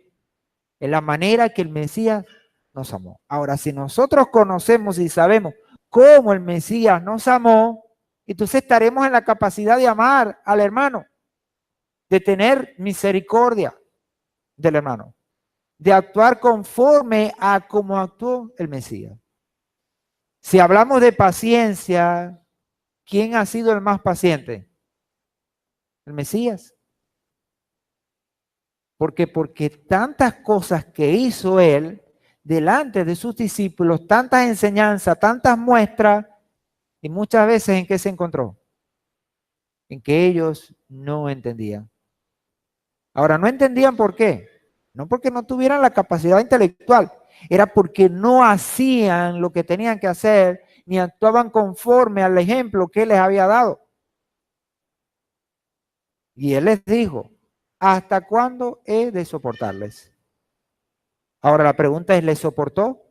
Speaker 1: En la manera que el Mesías nos amó. Ahora, si nosotros conocemos y sabemos cómo el Mesías nos amó, entonces estaremos en la capacidad de amar al hermano, de tener misericordia del hermano, de actuar conforme a cómo actuó el Mesías. Si hablamos de paciencia, ¿quién ha sido el más paciente? El Mesías. Porque tantas cosas que hizo él delante de sus discípulos, tantas enseñanzas, tantas muestras, y muchas veces ¿en qué se encontró? En que ellos no entendían. Ahora, no entendían por qué. No porque no tuvieran la capacidad intelectual, era porque no hacían lo que tenían que hacer, ni actuaban conforme al ejemplo que él les había dado. Y él les dijo, ¿hasta cuándo he de soportarles? Ahora la pregunta es, ¿les soportó?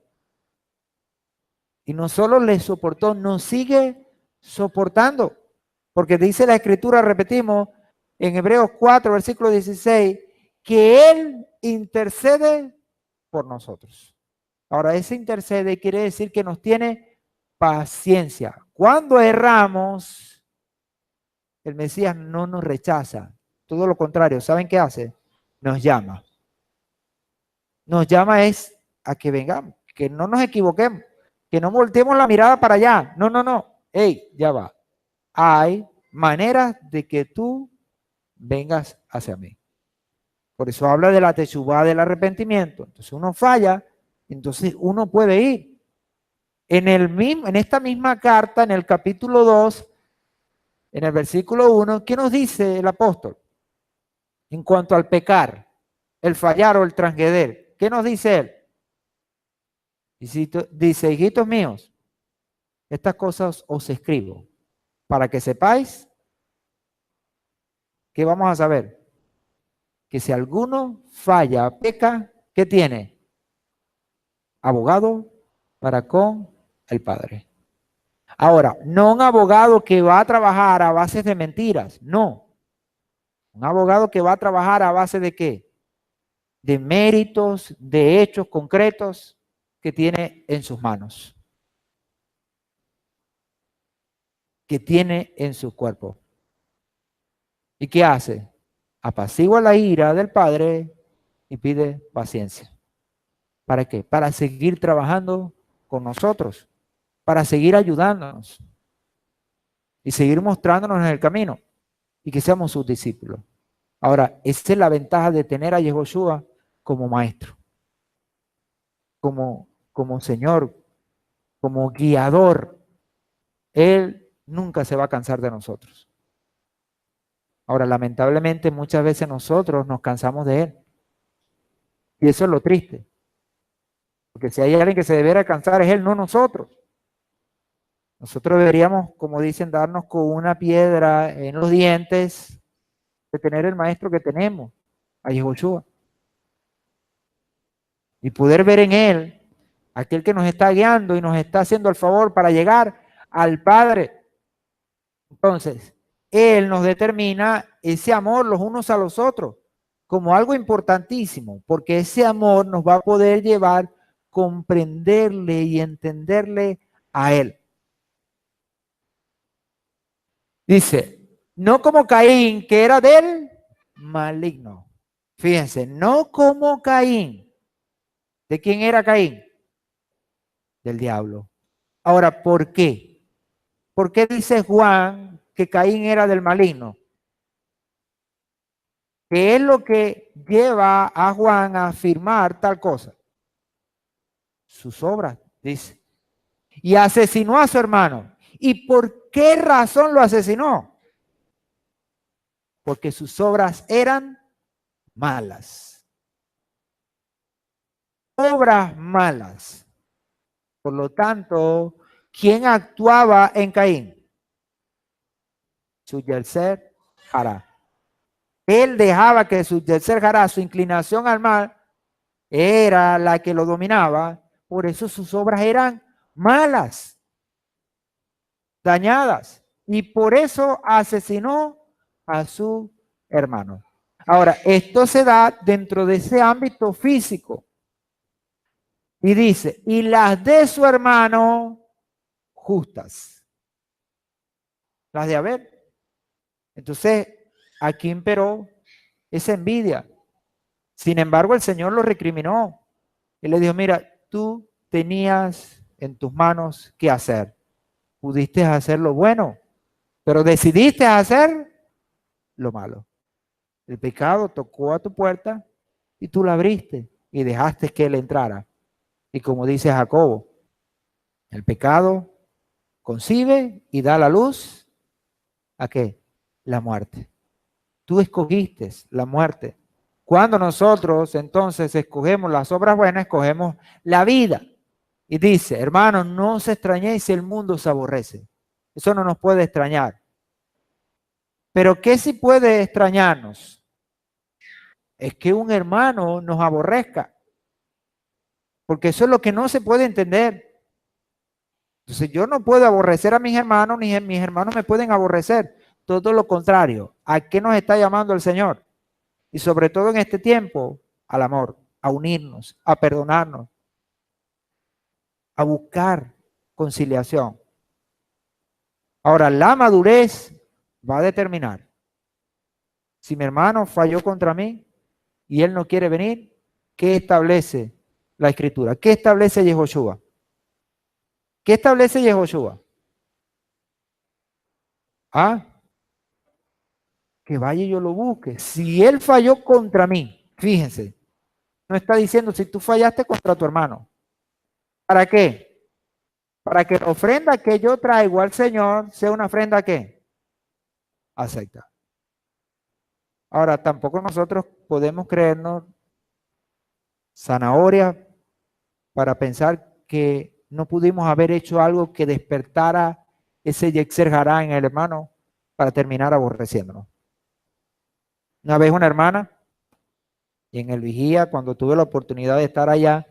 Speaker 1: Y no solo les soportó, nos sigue soportando. Porque dice la Escritura, repetimos, en Hebreos 4, versículo 16, que Él intercede por nosotros. Ahora, ese intercede quiere decir que nos tiene paciencia. Cuando erramos, el Mesías no nos rechaza. Todo lo contrario, ¿saben qué hace? Nos llama. Nos llama es a que vengamos, que no nos equivoquemos, que no volteemos la mirada para allá. No, no, no. Hey, ya va. Hay maneras de que tú vengas hacia mí. Por eso habla de la teshuvá, del arrepentimiento. Entonces uno falla, entonces uno puede ir. En esta misma carta, en el capítulo 2, en el versículo 1, ¿qué nos dice el apóstol? En cuanto al pecar, el fallar o el transgreder, ¿qué nos dice él? Dice, hijitos míos, estas cosas os escribo para que sepáis que vamos a saber que si alguno falla, peca, ¿qué tiene? Abogado para con el Padre. Ahora, no un abogado que va a trabajar a base de mentiras, no. Un abogado que va a trabajar a base de ¿qué? De méritos, de hechos concretos que tiene en sus manos, que tiene en su cuerpo. ¿Y qué hace? Apacigua la ira del Padre y pide paciencia. ¿Para qué? Para seguir trabajando con nosotros, para seguir ayudándonos y seguir mostrándonos en el camino y que seamos sus discípulos. Ahora, esa es la ventaja de tener a Yehoshua como maestro, como Señor, como guiador. Él nunca se va a cansar de nosotros. Ahora, lamentablemente, muchas veces nosotros nos cansamos de Él. Y eso es lo triste. Porque si hay alguien que se debiera cansar es Él, no nosotros. Nosotros deberíamos, como dicen, darnos con una piedra en los dientes de tener el maestro que tenemos, a Yehoshua. Y poder ver en Él aquel que nos está guiando y nos está haciendo el favor para llegar al Padre. Entonces, Él nos determina ese amor los unos a los otros como algo importantísimo, porque ese amor nos va a poder llevar a comprenderle y entenderle a Él. Dice, no como Caín, que era del maligno. Fíjense, no como Caín. ¿De quién era Caín? Del diablo. Ahora, ¿por qué? ¿Por qué dice Juan que Caín era del maligno? ¿Qué es lo que lleva a Juan a afirmar tal cosa? Sus obras, dice. Y asesinó a su hermano. ¿Y por qué razón lo asesinó? Porque sus obras eran malas. Obras malas. Por lo tanto, ¿quién actuaba en Caín? Su Yetzer Hará. Él dejaba que su Yetzer Hará, su inclinación al mal, era la que lo dominaba. Por eso sus obras eran malas, dañadas. Y por eso asesinó a su hermano. Ahora, esto se da dentro de ese ámbito físico. Y dice, y las de su hermano justas. Las de Abel. Entonces, aquí imperó esa envidia. Sin embargo, el Señor lo recriminó. Él le dijo, mira, tú tenías en tus manos qué hacer. Pudiste hacer lo bueno, pero decidiste hacer lo malo. El pecado tocó a tu puerta y tú la abriste y dejaste que él entrara. Y como dice Jacobo, el pecado concibe y da la luz ¿a qué? La muerte. Tú escogiste la muerte. Cuando nosotros entonces escogemos las obras buenas, escogemos la vida. Y dice, hermanos, no os extrañéis si el mundo se aborrece. Eso no nos puede extrañar. Pero ¿qué sí puede extrañarnos? Es que un hermano nos aborrezca. Porque eso es lo que no se puede entender. Entonces yo no puedo aborrecer a mis hermanos, ni mis hermanos me pueden aborrecer. Todo lo contrario. ¿A qué nos está llamando el Señor? Y sobre todo en este tiempo, al amor, a unirnos, a perdonarnos, a buscar conciliación. Ahora, la madurez va a determinar si mi hermano falló contra mí y él no quiere venir, ¿qué establece la Escritura? ¿Qué establece Yehoshua? ¿Qué establece Yehoshua? Ah, que vaya y yo lo busque. Si él falló contra mí, fíjense, no está diciendo si tú fallaste contra tu hermano. ¿Para qué? Para que la ofrenda que yo traigo al Señor sea una ofrenda ¿qué? Acepta. Ahora, tampoco nosotros podemos creernos zanahoria para pensar que no pudimos haber hecho algo que despertara ese Yetzer Hará en el hermano para terminar aborreciéndonos. Una vez una hermana, y en el vigía, cuando tuve la oportunidad de estar allá,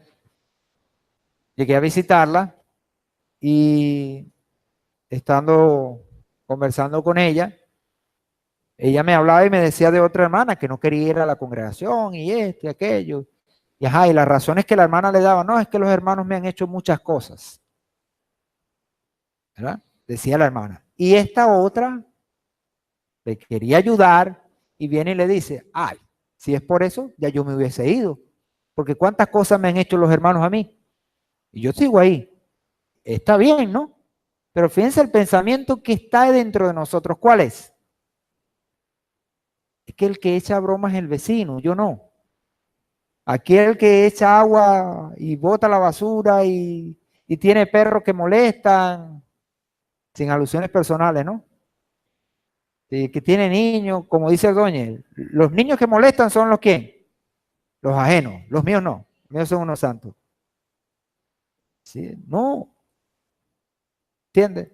Speaker 1: llegué a visitarla y estando conversando con ella me hablaba y me decía de otra hermana que no quería ir a la congregación y esto y aquello. Y ajá, y las razones que la hermana le daba, no, es que los hermanos me han hecho muchas cosas. ¿Verdad? Decía la hermana. Y esta otra le quería ayudar y viene y le dice, ay, si es por eso, ya yo me hubiese ido. Porque cuántas cosas me han hecho los hermanos a mí. Y yo sigo ahí. Está bien, ¿no? Pero fíjense el pensamiento que está dentro de nosotros. ¿Cuál es? Es que el que echa bromas es el vecino, yo no. Aquel que echa agua y bota la basura y tiene perros que molestan, sin alusiones personales, ¿no? Que tiene niños, como dice el doña, los niños que molestan son los que, los ajenos, los míos no, los míos son unos santos. ¿Sí? No, ¿entiendes?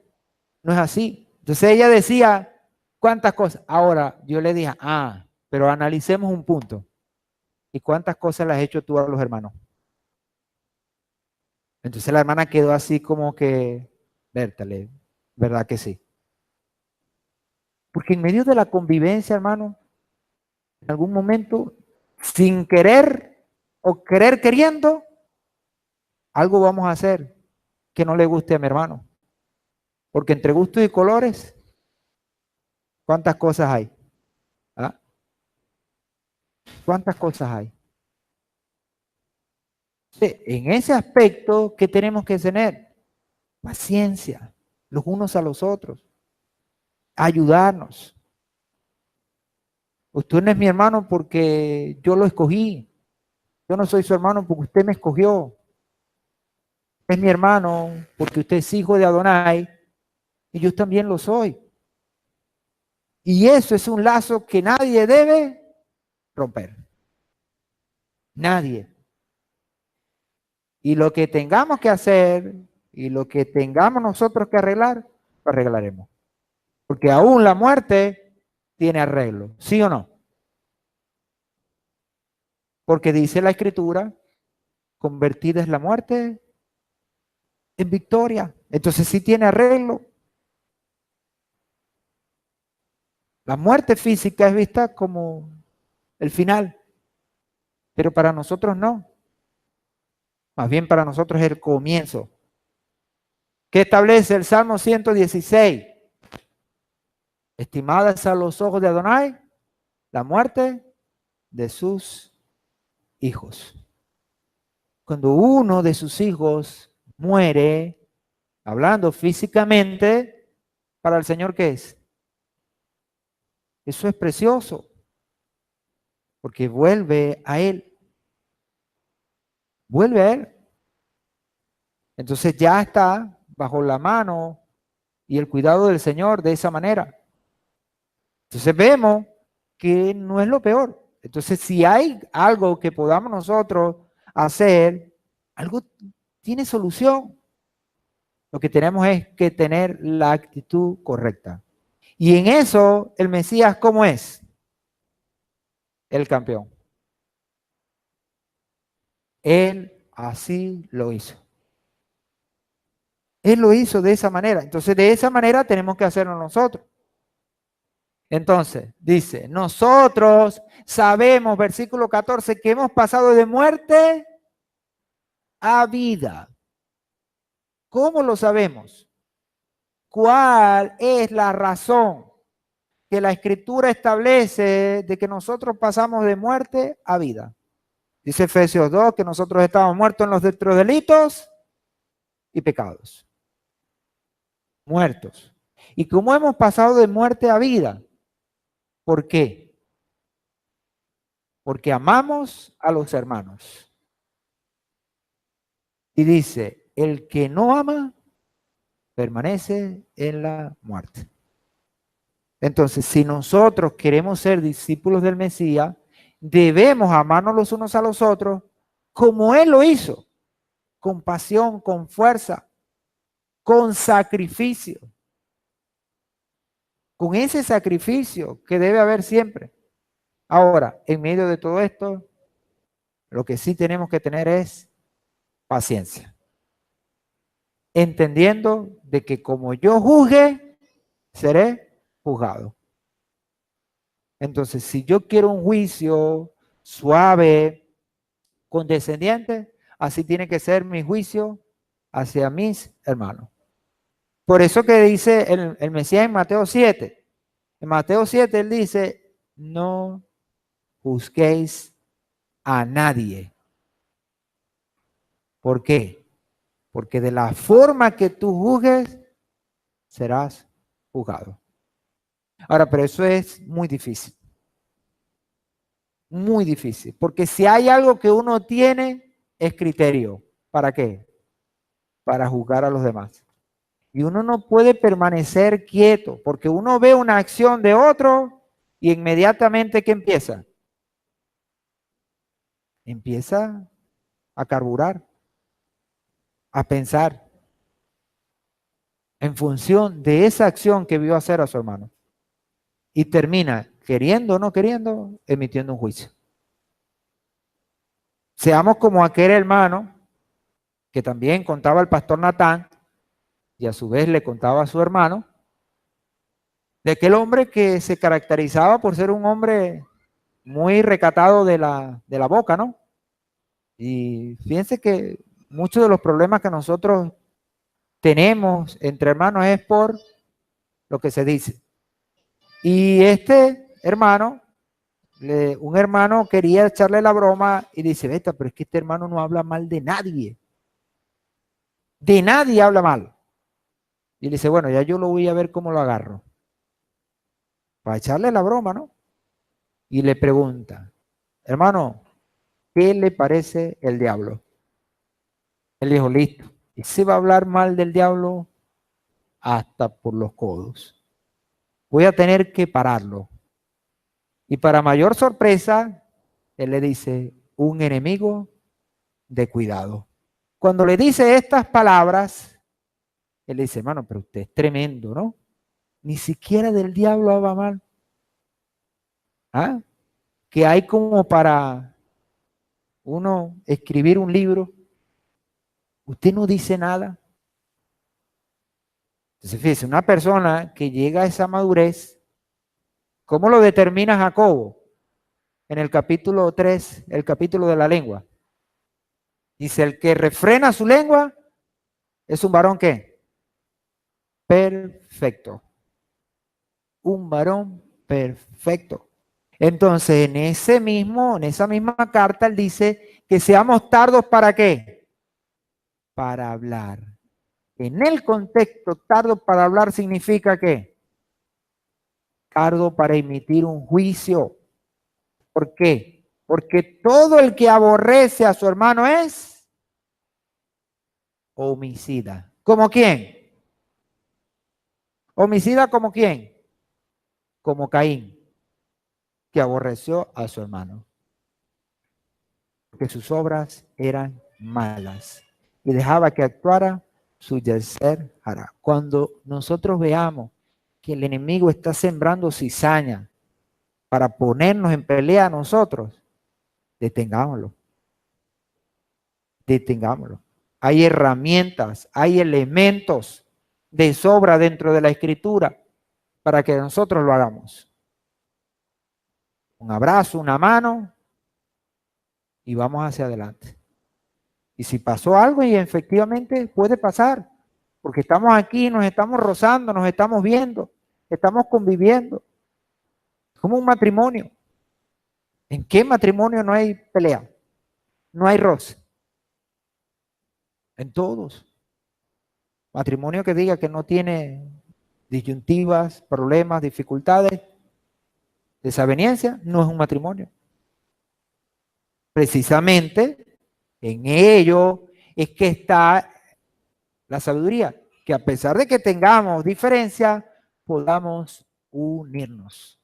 Speaker 1: No es así. Entonces ella decía, ¿cuántas cosas? Ahora yo le dije, pero analicemos un punto. ¿Y cuántas cosas le has hecho tú a los hermanos? Entonces la hermana quedó así como que, vértale, ¿verdad que sí? Porque en medio de la convivencia, hermano, en algún momento, sin querer o querer queriendo, algo vamos a hacer que no le guste a mi hermano. Porque entre gustos y colores, ¿cuántas cosas hay? ¿Ah? ¿Cuántas cosas hay? Sí, en ese aspecto, ¿qué tenemos que tener? Paciencia, los unos a los otros, ayudarnos. Usted no es mi hermano porque yo lo escogí. Yo no soy su hermano porque usted me escogió. Es mi hermano porque usted es hijo de Adonai y yo también lo soy. Y eso es un lazo que nadie debe romper. Nadie. Y lo que tengamos que hacer y lo que tengamos nosotros que arreglar, lo arreglaremos. Porque aún la muerte tiene arreglo, ¿sí o no? Porque dice la Escritura, convertida es la muerte en victoria. Entonces sí tiene arreglo. La muerte física es vista como el final, pero para nosotros no. Más bien para nosotros es el comienzo. ¿Qué establece el Salmo 116? Estimadas a los ojos de Adonai, la muerte de sus hijos. Cuando uno de sus hijos muere, hablando físicamente, para el Señor, ¿qué es? Eso es precioso, porque vuelve a Él. Vuelve a Él. Entonces ya está bajo la mano y el cuidado del Señor de esa manera. Entonces vemos que no es lo peor. Entonces si hay algo que podamos nosotros hacer, algo tiene solución. Lo que tenemos es que tener la actitud correcta. Y en eso el Mesías, ¿cómo es? El campeón. Él así lo hizo. Él lo hizo de esa manera. Entonces de esa manera tenemos que hacerlo nosotros. Entonces, dice, nosotros sabemos, versículo 14, que hemos pasado de muerte a vida. ¿Cómo lo sabemos? ¿Cuál es la razón que la Escritura establece de que nosotros pasamos de muerte a vida? Dice Efesios 2 que nosotros estábamos muertos en nuestros delitos y pecados. Muertos. ¿Y cómo hemos pasado de muerte a vida? ¿Por qué? Porque amamos a los hermanos. Y dice, el que no ama permanece en la muerte. Entonces, si nosotros queremos ser discípulos del Mesías, debemos amarnos los unos a los otros como Él lo hizo, con pasión, con fuerza, con sacrificio, con ese sacrificio que debe haber siempre. Ahora, en medio de todo esto, lo que sí tenemos que tener es paciencia, entendiendo de que como yo juzgue, seré juzgado. Entonces, si yo quiero un juicio suave, condescendiente, así tiene que ser mi juicio hacia mis hermanos. Por eso que dice el Mesías en Mateo 7. En Mateo 7 él dice, no juzguéis a nadie. ¿Por qué? Porque de la forma que tú juzgues, serás juzgado. Ahora, pero eso es muy difícil. Muy difícil. Porque si hay algo que uno tiene, es criterio. ¿Para qué? Para juzgar a los demás. Y uno no puede permanecer quieto, porque uno ve una acción de otro y inmediatamente ¿qué empieza? Empieza a carburar, a pensar en función de esa acción que vio hacer a su hermano. Y termina, queriendo o no queriendo, emitiendo un juicio. Seamos como aquel hermano que también contaba al pastor Natán y a su vez le contaba a su hermano, de aquel hombre que se caracterizaba por ser un hombre muy recatado de la boca, ¿no? Y fíjense que muchos de los problemas que nosotros tenemos entre hermanos es por lo que se dice. Y este hermano, un hermano quería echarle la broma y dice, vete, pero es que este hermano no habla mal de nadie. De nadie habla mal. Y le dice, bueno, ya yo lo voy a ver cómo lo agarro. Para echarle la broma, ¿no? Y le pregunta, hermano, ¿qué le parece el diablo? Él dijo, listo. Y se va a hablar mal del diablo hasta por los codos. Voy a tener que pararlo. Y para mayor sorpresa, él le dice, un enemigo de cuidado. Cuando le dice estas palabras, él le dice, hermano, pero usted es tremendo, ¿no? Ni siquiera del diablo habla mal. ¿Ah? Que hay como para uno escribir un libro. Usted no dice nada. Entonces, fíjese, una persona que llega a esa madurez, ¿cómo lo determina Jacobo? En el capítulo 3, el capítulo de la lengua. Dice, el que refrena su lengua es un varón ¿qué? Perfecto. Un varón perfecto. Entonces, en esa misma carta, él dice que seamos tardos ¿para qué? Para hablar. En el contexto, tardo para hablar significa ¿qué? cargo para emitir un juicio. ¿Por qué? Porque todo el que aborrece a su hermano es homicida. ¿Como quién? Homicida como quién? Como Caín, que aborreció a su hermano. Porque sus obras eran malas y dejaba que actuara su Yetzer Hará. Cuando nosotros veamos que el enemigo está sembrando cizaña para ponernos en pelea a nosotros, detengámoslo. Detengámoslo. Hay herramientas, hay elementos de sobra dentro de la Escritura para que nosotros lo hagamos. Un abrazo, una mano y vamos hacia adelante. Y si pasó algo, y efectivamente puede pasar, porque estamos aquí, nos estamos rozando, nos estamos viendo, estamos conviviendo. Como un matrimonio. ¿En qué matrimonio no hay pelea? No hay roce. En todos. Matrimonio que diga que no tiene disyuntivas, problemas, dificultades, desaveniencia, no es un matrimonio. Precisamente en ello es que está la sabiduría, que a pesar de que tengamos diferencias, podamos unirnos.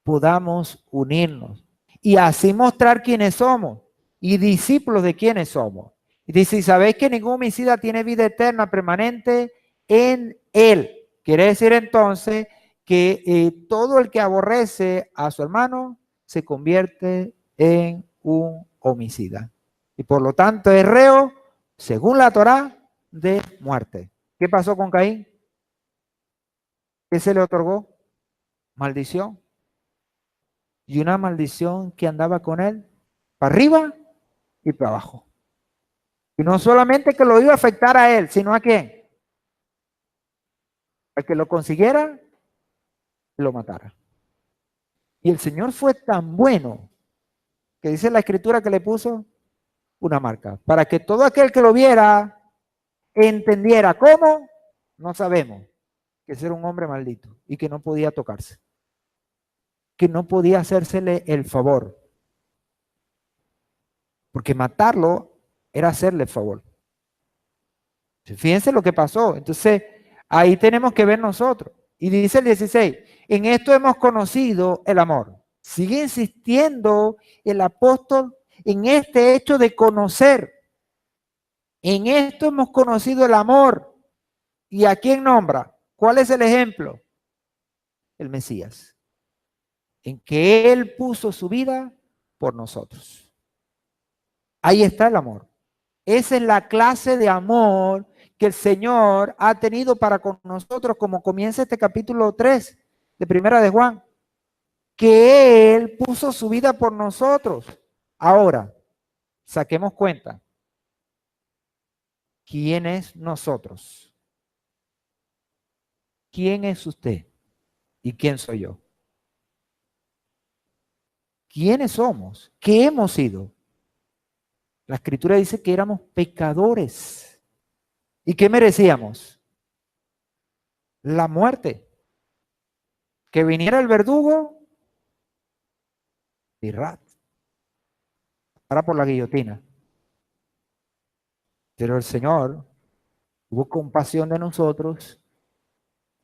Speaker 1: Podamos unirnos. Y así mostrar quiénes somos y discípulos de quiénes somos. Y dice, ¿y sabéis que ningún homicida tiene vida eterna permanente en él? Quiere decir entonces que todo el que aborrece a su hermano se convierte en un homicida. Y por lo tanto es reo, según la Torá, de muerte. ¿Qué pasó con Caín? ¿Qué se le otorgó? Maldición. Y una maldición que andaba con él para arriba y para abajo. Y no solamente que lo iba a afectar a él, sino a quién. Al que lo consiguiera, lo matara. Y el Señor fue tan bueno que dice la Escritura que le puso una marca, para que todo aquel que lo viera entendiera cómo, no sabemos, que ese era un hombre maldito y que no podía tocarse, que no podía hacérsele el favor, porque matarlo era hacerle el favor. Fíjense lo que pasó. Entonces, ahí tenemos que ver nosotros. Y dice el 16, en esto hemos conocido el amor. Sigue insistiendo el apóstol en este hecho de conocer. En esto hemos conocido el amor. ¿Y a quién nombra? ¿Cuál es el ejemplo? El Mesías. En que Él puso su vida por nosotros. Ahí está el amor. Esa es la clase de amor que el Señor ha tenido para con nosotros, como comienza este capítulo 3 de Primera de Juan, que Él puso su vida por nosotros. Ahora, saquemos cuenta. ¿Quién es nosotros? ¿Quién es usted? ¿Y quién soy yo? ¿Quiénes somos? ¿Qué hemos sido? La Escritura dice que éramos pecadores. ¿Y qué merecíamos? La muerte. Que viniera el verdugo y rat. Para por la guillotina. Pero el Señor tuvo compasión de nosotros.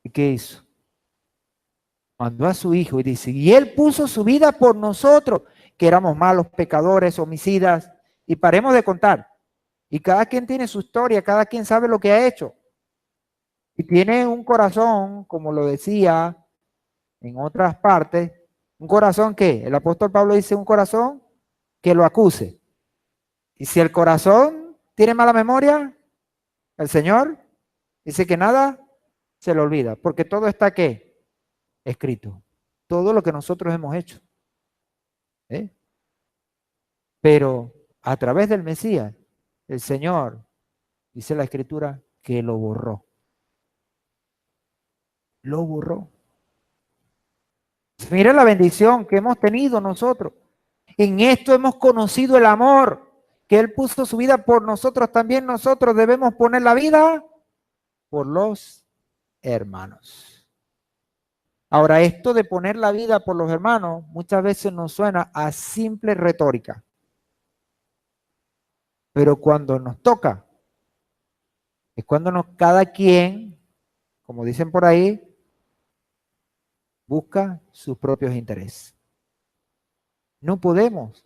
Speaker 1: ¿Y qué hizo? Mandó a su Hijo y dice, y Él puso su vida por nosotros, que éramos malos, pecadores, homicidas. Y paremos de contar. Y cada quien tiene su historia, cada quien sabe lo que ha hecho. Y tiene un corazón, como lo decía en otras partes, un corazón que, el apóstol Pablo dice, un corazón que lo acuse. Y si el corazón tiene mala memoria, el Señor dice que nada se le olvida, porque todo está ¿qué? Escrito. Todo lo que nosotros hemos hecho. ¿Eh? Pero a través del Mesías, el Señor, dice la Escritura, que lo borró. Lo borró. Mira la bendición que hemos tenido nosotros. En esto hemos conocido el amor, que Él puso su vida por nosotros. También nosotros debemos poner la vida por los hermanos. Ahora, esto de poner la vida por los hermanos muchas veces nos suena a simple retórica. Pero cuando nos toca, es cuando cada quien, como dicen por ahí, busca sus propios intereses. No podemos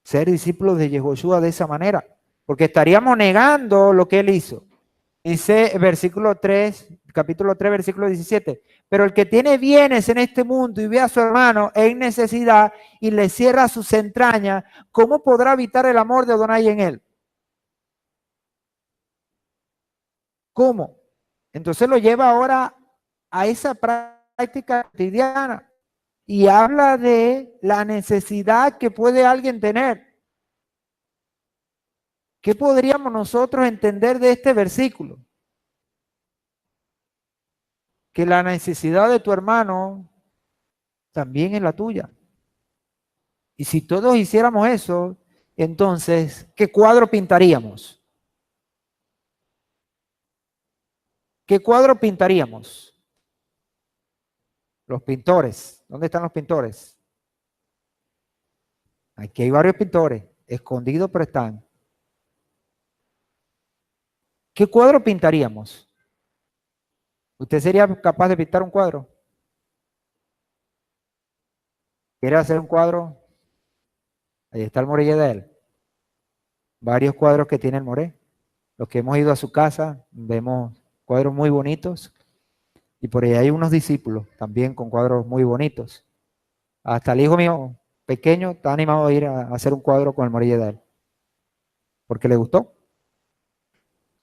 Speaker 1: ser discípulos de Yehoshua de esa manera, porque estaríamos negando lo que él hizo. Dice versículo 3, capítulo 3, versículo 17. Pero el que tiene bienes en este mundo y ve a su hermano en necesidad y le cierra sus entrañas, ¿cómo podrá habitar el amor de Adonai en él? ¿Cómo? Entonces lo lleva ahora a esa práctica cotidiana y habla de la necesidad que puede alguien tener. ¿Qué podríamos nosotros entender de este versículo? Que la necesidad de tu hermano también es la tuya. Y si todos hiciéramos eso, entonces, ¿qué cuadro pintaríamos? ¿Qué cuadro pintaríamos? Los pintores. ¿Dónde están los pintores? Aquí hay varios pintores, escondidos pero están. ¿Qué cuadro pintaríamos? ¿Usted sería capaz de pintar un cuadro? ¿Quiere hacer un cuadro? Ahí está el Moré de él. Varios cuadros que tiene el Moré. Los que hemos ido a su casa, vemos cuadros muy bonitos. Y por ahí hay unos discípulos también con cuadros muy bonitos. Hasta el hijo mío pequeño está animado a ir a hacer un cuadro con el Moré de él. Porque le gustó.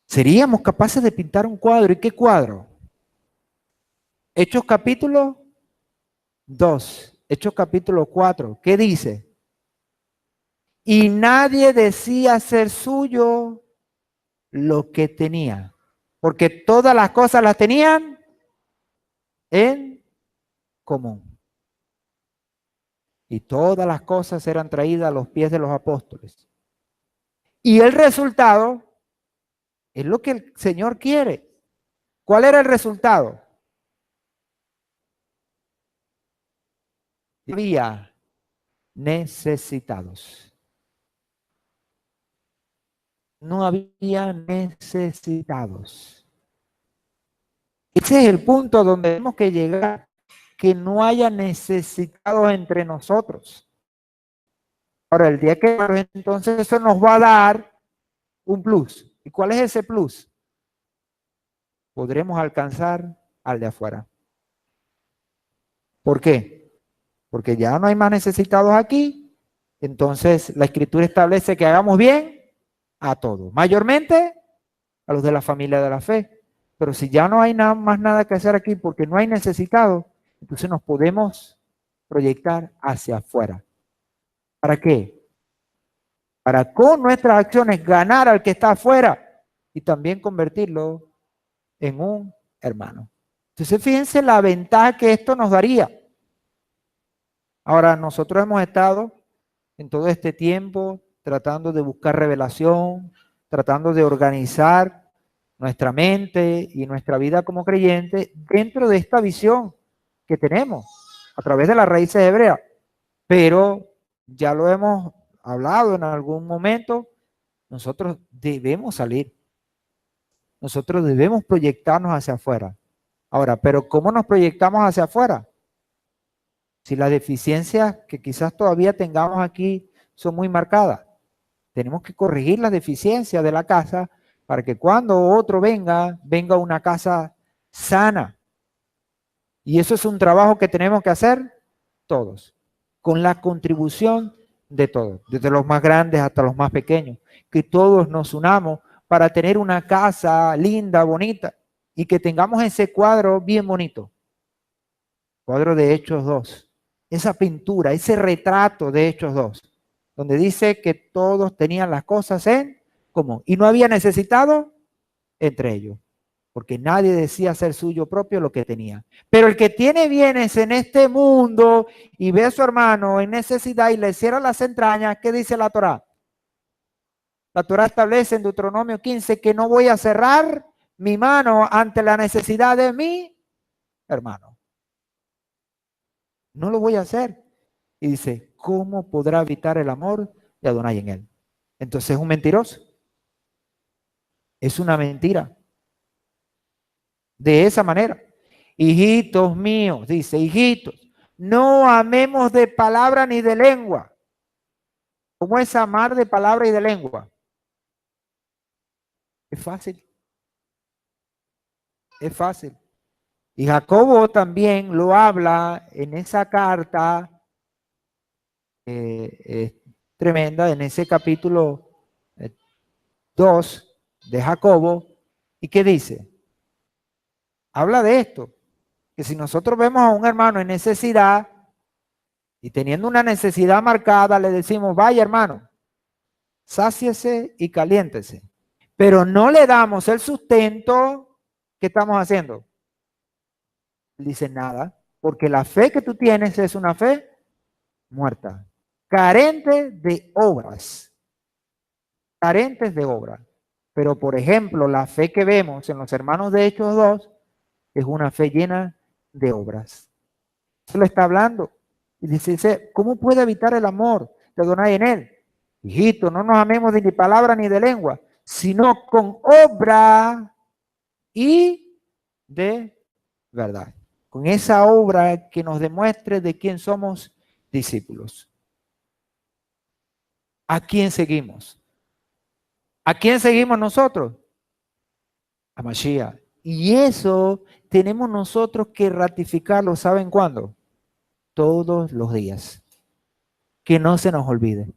Speaker 1: ¿Seríamos capaces de pintar un cuadro? ¿Y qué cuadro? Hechos capítulo 2, Hechos capítulo 4. ¿Qué dice? Y nadie decía ser suyo lo que tenía, porque todas las cosas las tenían en común. Y todas las cosas eran traídas a los pies de los apóstoles. Y el resultado es lo que el Señor quiere. ¿Cuál era el resultado? Había necesitados. No había necesitados. Ese es el punto donde tenemos que llegar, que no haya necesitados entre nosotros. Ahora, el día que entonces eso nos va a dar un plus. ¿Y cuál es ese plus? Podremos alcanzar al de afuera. ¿Por qué? Porque ya no hay más necesitados aquí. Entonces la Escritura establece que hagamos bien a todos, mayormente a los de la familia de la fe. Pero si ya no hay más nada que hacer aquí porque no hay necesitados, entonces nos podemos proyectar hacia afuera. ¿Para qué? Para con nuestras acciones ganar al que está afuera y también convertirlo en un hermano. Entonces fíjense la ventaja que esto nos daría. Ahora, nosotros hemos estado en todo este tiempo tratando de buscar revelación, tratando de organizar nuestra mente y nuestra vida como creyente dentro de esta visión que tenemos a través de las raíces hebreas. Pero ya lo hemos hablado en algún momento, nosotros debemos salir. Nosotros debemos proyectarnos hacia afuera. Ahora, pero ¿cómo nos proyectamos hacia afuera? Si las deficiencias que quizás todavía tengamos aquí son muy marcadas, tenemos que corregir las deficiencias de la casa para que cuando otro venga, venga una casa sana. Y eso es un trabajo que tenemos que hacer todos, con la contribución de todos, desde los más grandes hasta los más pequeños, que todos nos unamos para tener una casa linda, bonita, y que tengamos ese cuadro bien bonito. Cuadro de Hechos 2. Esa pintura, ese retrato de Hechos 2, donde dice que todos tenían las cosas en común y no había necesitado entre ellos, porque nadie decía ser suyo propio lo que tenía. Pero el que tiene bienes en este mundo y ve a su hermano en necesidad y le cierra las entrañas, ¿qué dice la Torá? La Torá establece en Deuteronomio 15 que no voy a cerrar mi mano ante la necesidad de mi hermano. No lo voy a hacer. Y dice, ¿cómo podrá habitar el amor de Adonai en él? Entonces es un mentiroso. Es una mentira. De esa manera. Hijitos míos, dice, hijitos, no amemos de palabra ni de lengua. ¿Cómo es amar de palabra y de lengua? Es fácil. Es fácil. Y Jacobo también lo habla en esa carta tremenda, en ese capítulo 2 de Jacobo. ¿Y qué dice? Habla de esto, que si nosotros vemos a un hermano en necesidad y teniendo una necesidad marcada, le decimos, vaya hermano, sáciese y caliéntese. Pero no le damos el sustento que estamos haciendo. Dice nada, porque la fe que tú tienes es una fe muerta, carente de obras, carentes de obras. Pero, por ejemplo, la fe que vemos en los hermanos de Hechos 2 es una fe llena de obras. Se lo está hablando. Y dice, ¿cómo puede evitar el amor de Adonai en él? Hijito, no nos amemos de ni palabra ni de lengua, sino con obra y de verdad. Con esa obra que nos demuestre de quién somos discípulos. ¿A quién seguimos? ¿A quién seguimos nosotros? A Mashiach. Y eso tenemos nosotros que ratificarlo, ¿saben cuándo? Todos los días. Que no se nos olvide.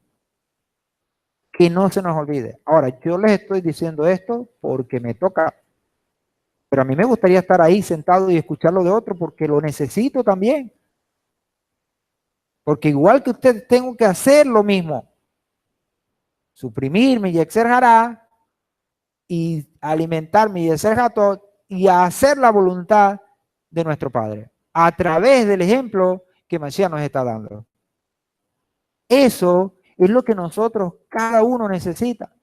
Speaker 1: Que no se nos olvide. Ahora, yo les estoy diciendo esto porque me toca, pero a mí me gustaría estar ahí sentado y escucharlo de otro porque lo necesito también. Porque igual que usted tengo que hacer lo mismo. Suprimirme y exerjará y alimentarme y exerjato y hacer la voluntad de nuestro Padre a través del ejemplo que Mashiach nos está dando. Eso es lo que nosotros, cada uno necesita.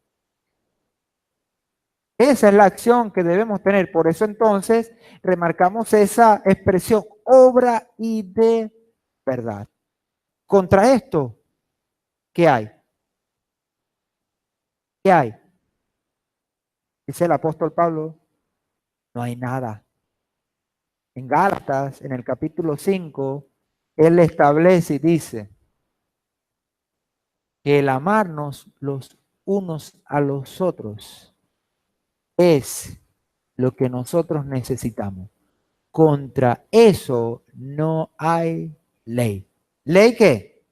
Speaker 1: Esa es la acción que debemos tener. Por eso entonces remarcamos esa expresión, obra y de verdad. Contra esto, ¿qué hay? ¿Qué hay? Dice el apóstol Pablo, no hay nada. En Gálatas, en el capítulo 5, él establece y dice que el amarnos los unos a los otros es lo que nosotros necesitamos. Contra eso no hay ley. ¿Ley qué?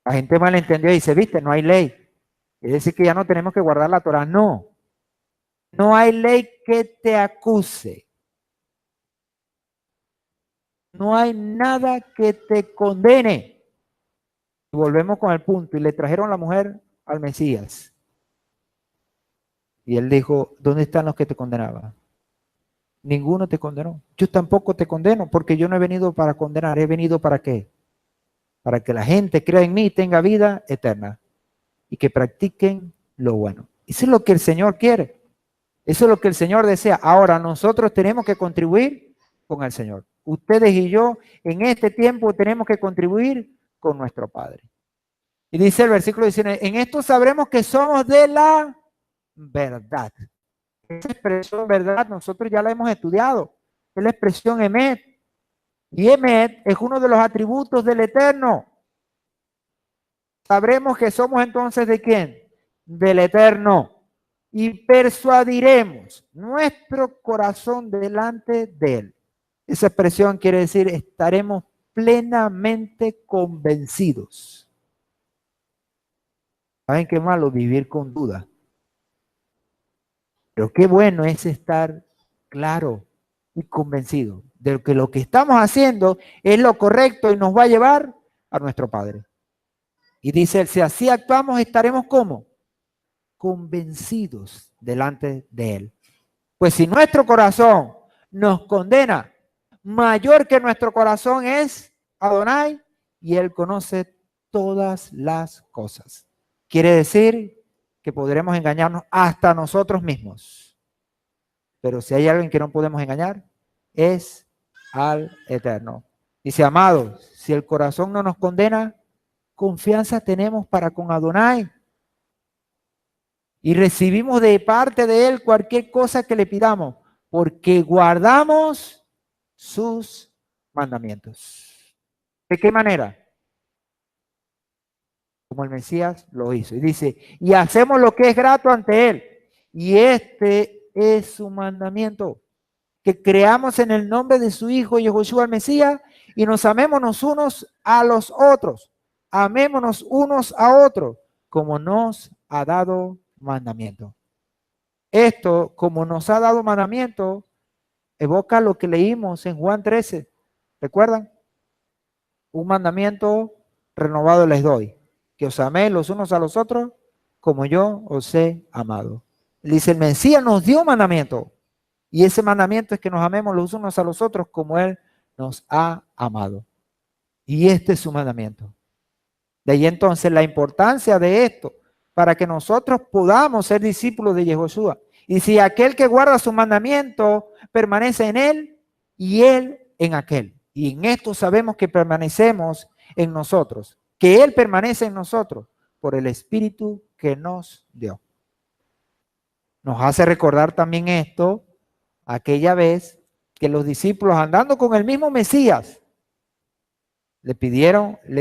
Speaker 1: La gente malentendió y dice, viste, no hay ley. Es decir, que ya no tenemos que guardar la Torah. No. No hay ley que te acuse. No hay nada que te condene. Y volvemos con el punto. Y le trajeron la mujer al Mesías. Y él dijo, ¿dónde están los que te condenaban? Ninguno te condenó. Yo tampoco te condeno porque yo no he venido para condenar. ¿He venido para qué? Para que la gente crea en mí y tenga vida eterna. Y que practiquen lo bueno. Eso es lo que el Señor quiere. Eso es lo que el Señor desea. Ahora nosotros tenemos que contribuir con el Señor. Ustedes y yo en este tiempo tenemos que contribuir con nuestro Padre. Y dice el versículo 19, en esto sabremos que somos de la verdad. Esa expresión verdad nosotros ya la hemos estudiado. Es la expresión Emet. Y Emet es uno de los atributos del Eterno. Sabremos que somos entonces ¿de quién? Del Eterno. Y persuadiremos nuestro corazón delante de él. Esa expresión quiere decir estaremos plenamente convencidos. ¿Saben qué malo? Vivir con duda. Pero qué bueno es estar claro y convencido de que lo que estamos haciendo es lo correcto y nos va a llevar a nuestro Padre. Y dice, si así actuamos, estaremos ¿cómo? Convencidos delante de él. Pues si nuestro corazón nos condena, mayor que nuestro corazón es Adonai y él conoce todas las cosas. Quiere decir que podremos engañarnos hasta nosotros mismos. Pero si hay alguien que no podemos engañar, es al Eterno. Dice, amados, si el corazón no nos condena, confianza tenemos para con Adonai. Y recibimos de parte de Él cualquier cosa que le pidamos, porque guardamos sus mandamientos. ¿De qué manera? Como el Mesías lo hizo. Y dice, y hacemos lo que es grato ante Él. Y este es su mandamiento, que creamos en el nombre de su Hijo Yahushua el Mesías y nos amémonos unos a los otros. Amémonos unos a otros, como nos ha dado mandamiento. Esto, como nos ha dado mandamiento, evoca lo que leímos en Juan 13. ¿Recuerdan? Un mandamiento renovado les doy, que os améis los unos a los otros como yo os he amado. Dice, el Mesías nos dio mandamiento, y ese mandamiento es que nos amemos los unos a los otros como Él nos ha amado. Y este es su mandamiento. De ahí entonces la importancia de esto, para que nosotros podamos ser discípulos de Yahushua. Y si aquel que guarda su mandamiento permanece en Él y Él en aquel. Y en esto sabemos que permanecemos en nosotros, que Él permanece en nosotros por el Espíritu que nos dio. Nos hace recordar también esto, aquella vez que los discípulos andando con el mismo Mesías, le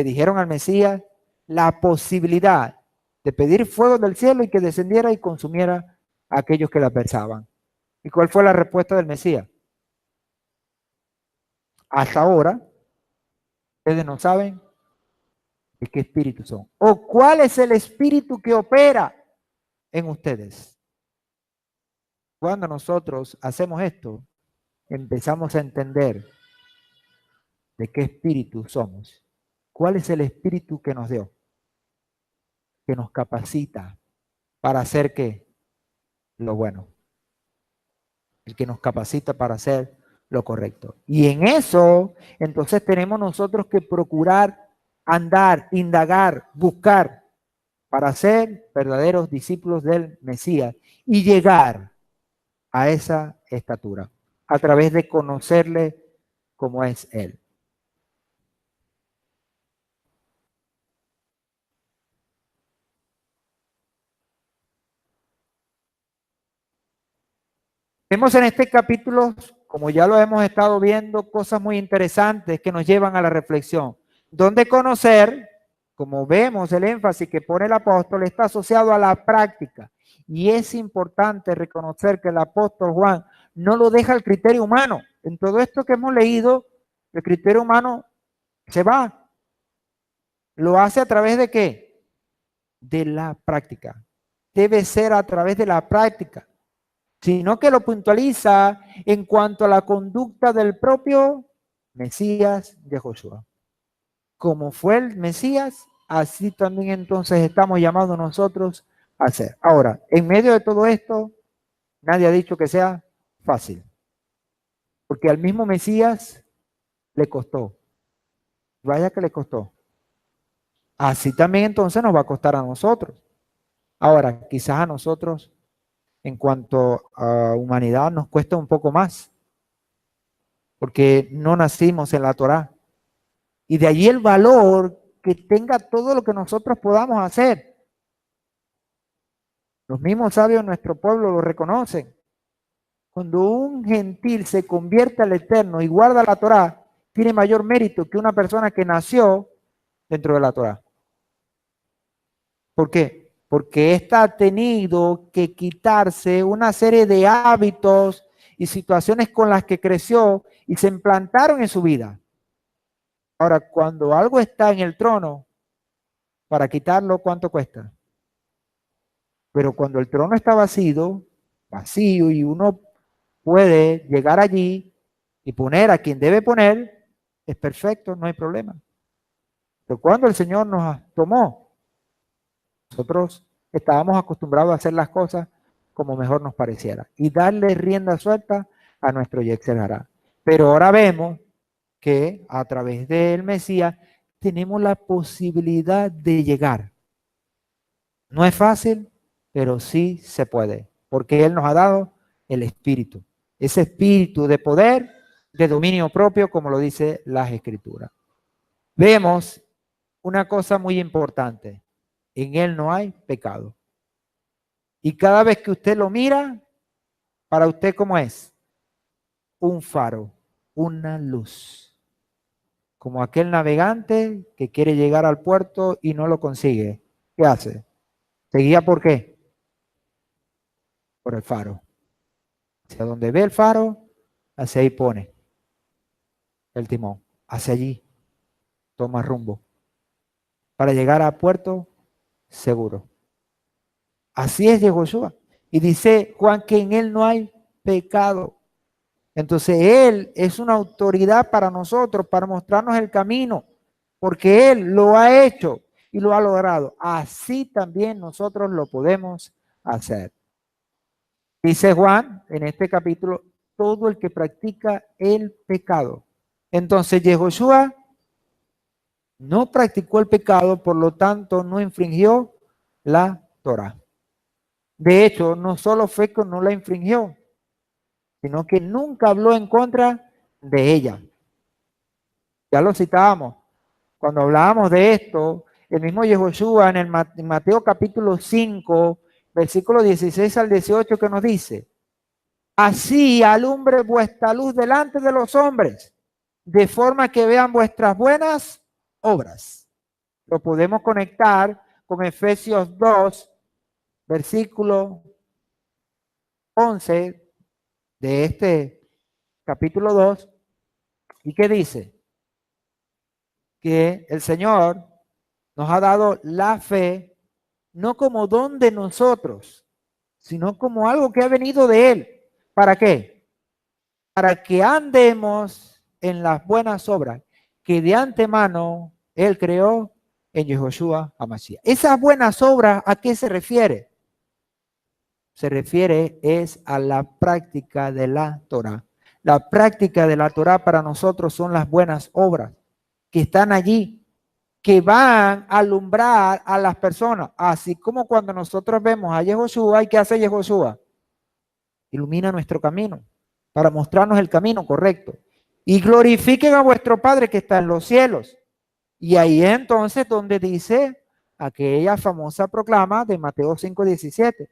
Speaker 1: dijeron al Mesías la posibilidad de pedir fuego del cielo y que descendiera y consumiera a aquellos que la pensaban. ¿Y cuál fue la respuesta del Mesías? Hasta ahora, ustedes no saben de qué espíritu son. ¿O cuál es el espíritu que opera en ustedes? Cuando nosotros hacemos esto, empezamos a entender de qué espíritu somos. ¿Cuál es el espíritu que nos dio? Que nos capacita para hacer ¿qué? Lo bueno. El que nos capacita para hacer lo correcto. Y en eso, entonces tenemos nosotros que procurar andar, indagar, buscar para ser verdaderos discípulos del Mesías y llegar a esa estatura a través de conocerle como es Él. Vemos en este capítulo, como ya lo hemos estado viendo, cosas muy interesantes que nos llevan a la reflexión, donde conocer, como vemos el énfasis que pone el apóstol, está asociado a la práctica. Y es importante reconocer que el apóstol Juan no lo deja al criterio humano. En todo esto que hemos leído, el criterio humano se va. ¿Lo hace a través de qué? De la práctica. Debe ser a través de la práctica, sino que lo puntualiza en cuanto a la conducta del propio Mesías de Josué. Como fue el Mesías, así también entonces estamos llamados nosotros a hacer. Ahora, en medio de todo esto, nadie ha dicho que sea fácil, porque al mismo Mesías le costó. Vaya que le costó. Así también entonces nos va a costar a nosotros. Ahora, quizás a nosotros, en cuanto a humanidad, nos cuesta un poco más, porque no nacimos en la Torá. Y de allí el valor que tenga todo lo que nosotros podamos hacer. Los mismos sabios de nuestro pueblo lo reconocen. Cuando un gentil se convierte al Eterno y guarda la Torá, tiene mayor mérito que una persona que nació dentro de la Torá. ¿Por qué? Porque ésta ha tenido que quitarse una serie de hábitos y situaciones con las que creció y se implantaron en su vida. Ahora, cuando algo está en el trono, para quitarlo, ¿cuánto cuesta? Pero cuando el trono está vacío y uno puede llegar allí y poner a quien debe poner, es perfecto, no hay problema. Pero cuando el Señor nos tomó, nosotros estábamos acostumbrados a hacer las cosas como mejor nos pareciera y darle rienda suelta a nuestro Yetzer Hará. Pero ahora vemos que a través del Mesías tenemos la posibilidad de llegar. No es fácil, pero sí se puede, porque Él nos ha dado el Espíritu. Ese Espíritu de poder de dominio propio, como lo dice las Escrituras. Vemos una cosa muy importante. En Él no hay pecado. Y cada vez que usted lo mira, para usted, ¿cómo es? Un faro, una luz. Como aquel navegante que quiere llegar al puerto y no lo consigue. ¿Qué hace? ¿Se guía por qué? Por el faro. Hacia donde ve el faro, hacia ahí pone el timón. Hacia allí toma rumbo. Para llegar a puerto seguro. Así es Yehoshua. Y dice Juan que en él no hay pecado. Entonces Él es una autoridad para nosotros, para mostrarnos el camino, porque Él lo ha hecho y lo ha logrado. Así también nosotros lo podemos hacer. Dice Juan en este capítulo, todo el que practica el pecado. Entonces Yehoshua no practicó el pecado, por lo tanto no infringió la Torah. De hecho, no solo fue que no la infringió, sino que nunca habló en contra de ella. Ya lo citábamos. Cuando hablábamos de esto, el mismo Yehoshua en Mateo capítulo 5, versículo 16 al 18, que nos dice, así alumbre vuestra luz delante de los hombres, de forma que vean vuestras buenas obras. Lo podemos conectar con Efesios 2, versículo 11 de este capítulo 2. ¿Y qué dice? Que el Señor nos ha dado la fe no como don de nosotros, sino como algo que ha venido de Él. ¿Para qué? Para que andemos en las buenas obras que de antemano Él creó en Yehoshua HaMashiach. Esas buenas obras, ¿a qué se refiere? Se refiere es a la práctica de la Torah. La práctica de la Torah para nosotros son las buenas obras que están allí, que van a alumbrar a las personas. Así como cuando nosotros vemos a Yehoshua, ¿y qué hace Yehoshua? Ilumina nuestro camino para mostrarnos el camino correcto. Y glorifiquen a vuestro Padre que está en los cielos. Y ahí entonces donde dice aquella famosa proclama de Mateo 5:17.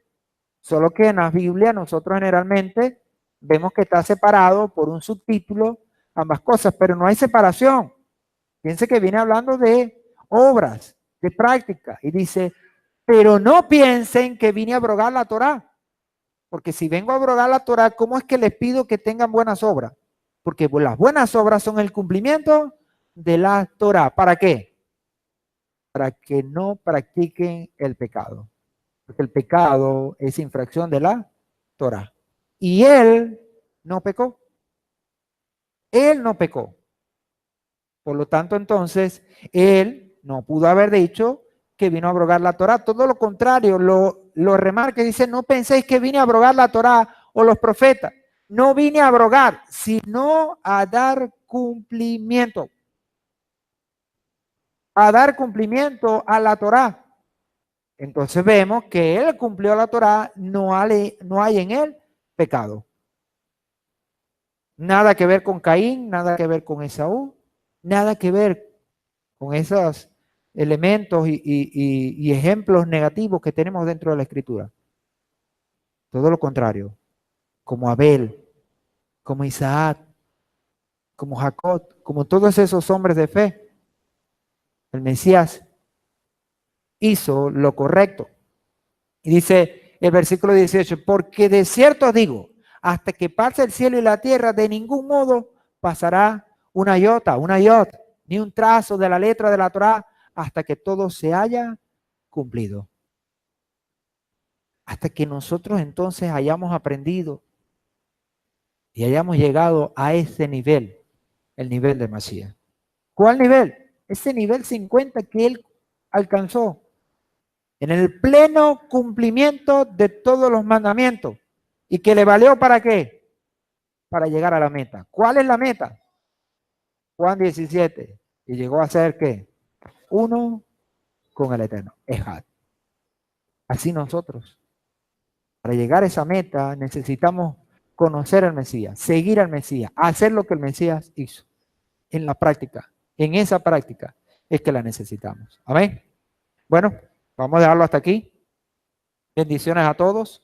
Speaker 1: Solo que en la Biblia nosotros generalmente vemos que está separado por un subtítulo ambas cosas, pero no hay separación. Piense que viene hablando de obras, de práctica, y dice, pero no piensen que vine a abrogar la Torá, porque si vengo a abrogar la Torá, ¿cómo es que les pido que tengan buenas obras? Porque las buenas obras son el cumplimiento de la Torá. ¿Para qué? Para que no practiquen el pecado, porque el pecado es infracción de la Torá. Y él no pecó. Él no pecó. Por lo tanto, entonces, él no pudo haber dicho que vino a abrogar la Torá. Todo lo contrario, lo remarca y dice, no penséis que vine a abrogar la Torá o los profetas. No vine a abrogar, sino a dar cumplimiento. A dar cumplimiento a la Torá. Entonces vemos que él cumplió la Torá, no hay en él pecado. Nada que ver con Caín, nada que ver con Esaú, nada que ver con esos elementos y ejemplos negativos que tenemos dentro de la Escritura. Todo lo contrario, como Abel, como Isaac, como Jacob, como todos esos hombres de fe, el Mesías hizo lo correcto. Y dice el versículo 18, porque de cierto os digo, hasta que pase el cielo y la tierra, de ningún modo pasará una iota, ni un trazo de la letra de la Torá, hasta que todo se haya cumplido. Hasta que nosotros entonces hayamos aprendido y hayamos llegado a ese nivel, el nivel de Masías. ¿Cuál nivel? Ese nivel 50 que él alcanzó en el pleno cumplimiento de todos los mandamientos. ¿Y que le valió para qué? Para llegar a la meta. ¿Cuál es la meta? Juan 17. Y llegó a ser ¿qué? Uno con el Eterno. Ejad. Así nosotros. Para llegar a esa meta necesitamos conocer al Mesías, seguir al Mesías, hacer lo que el Mesías hizo. En la práctica, en esa práctica es que la necesitamos. Amén. Bueno, vamos a dejarlo hasta aquí. Bendiciones a todos.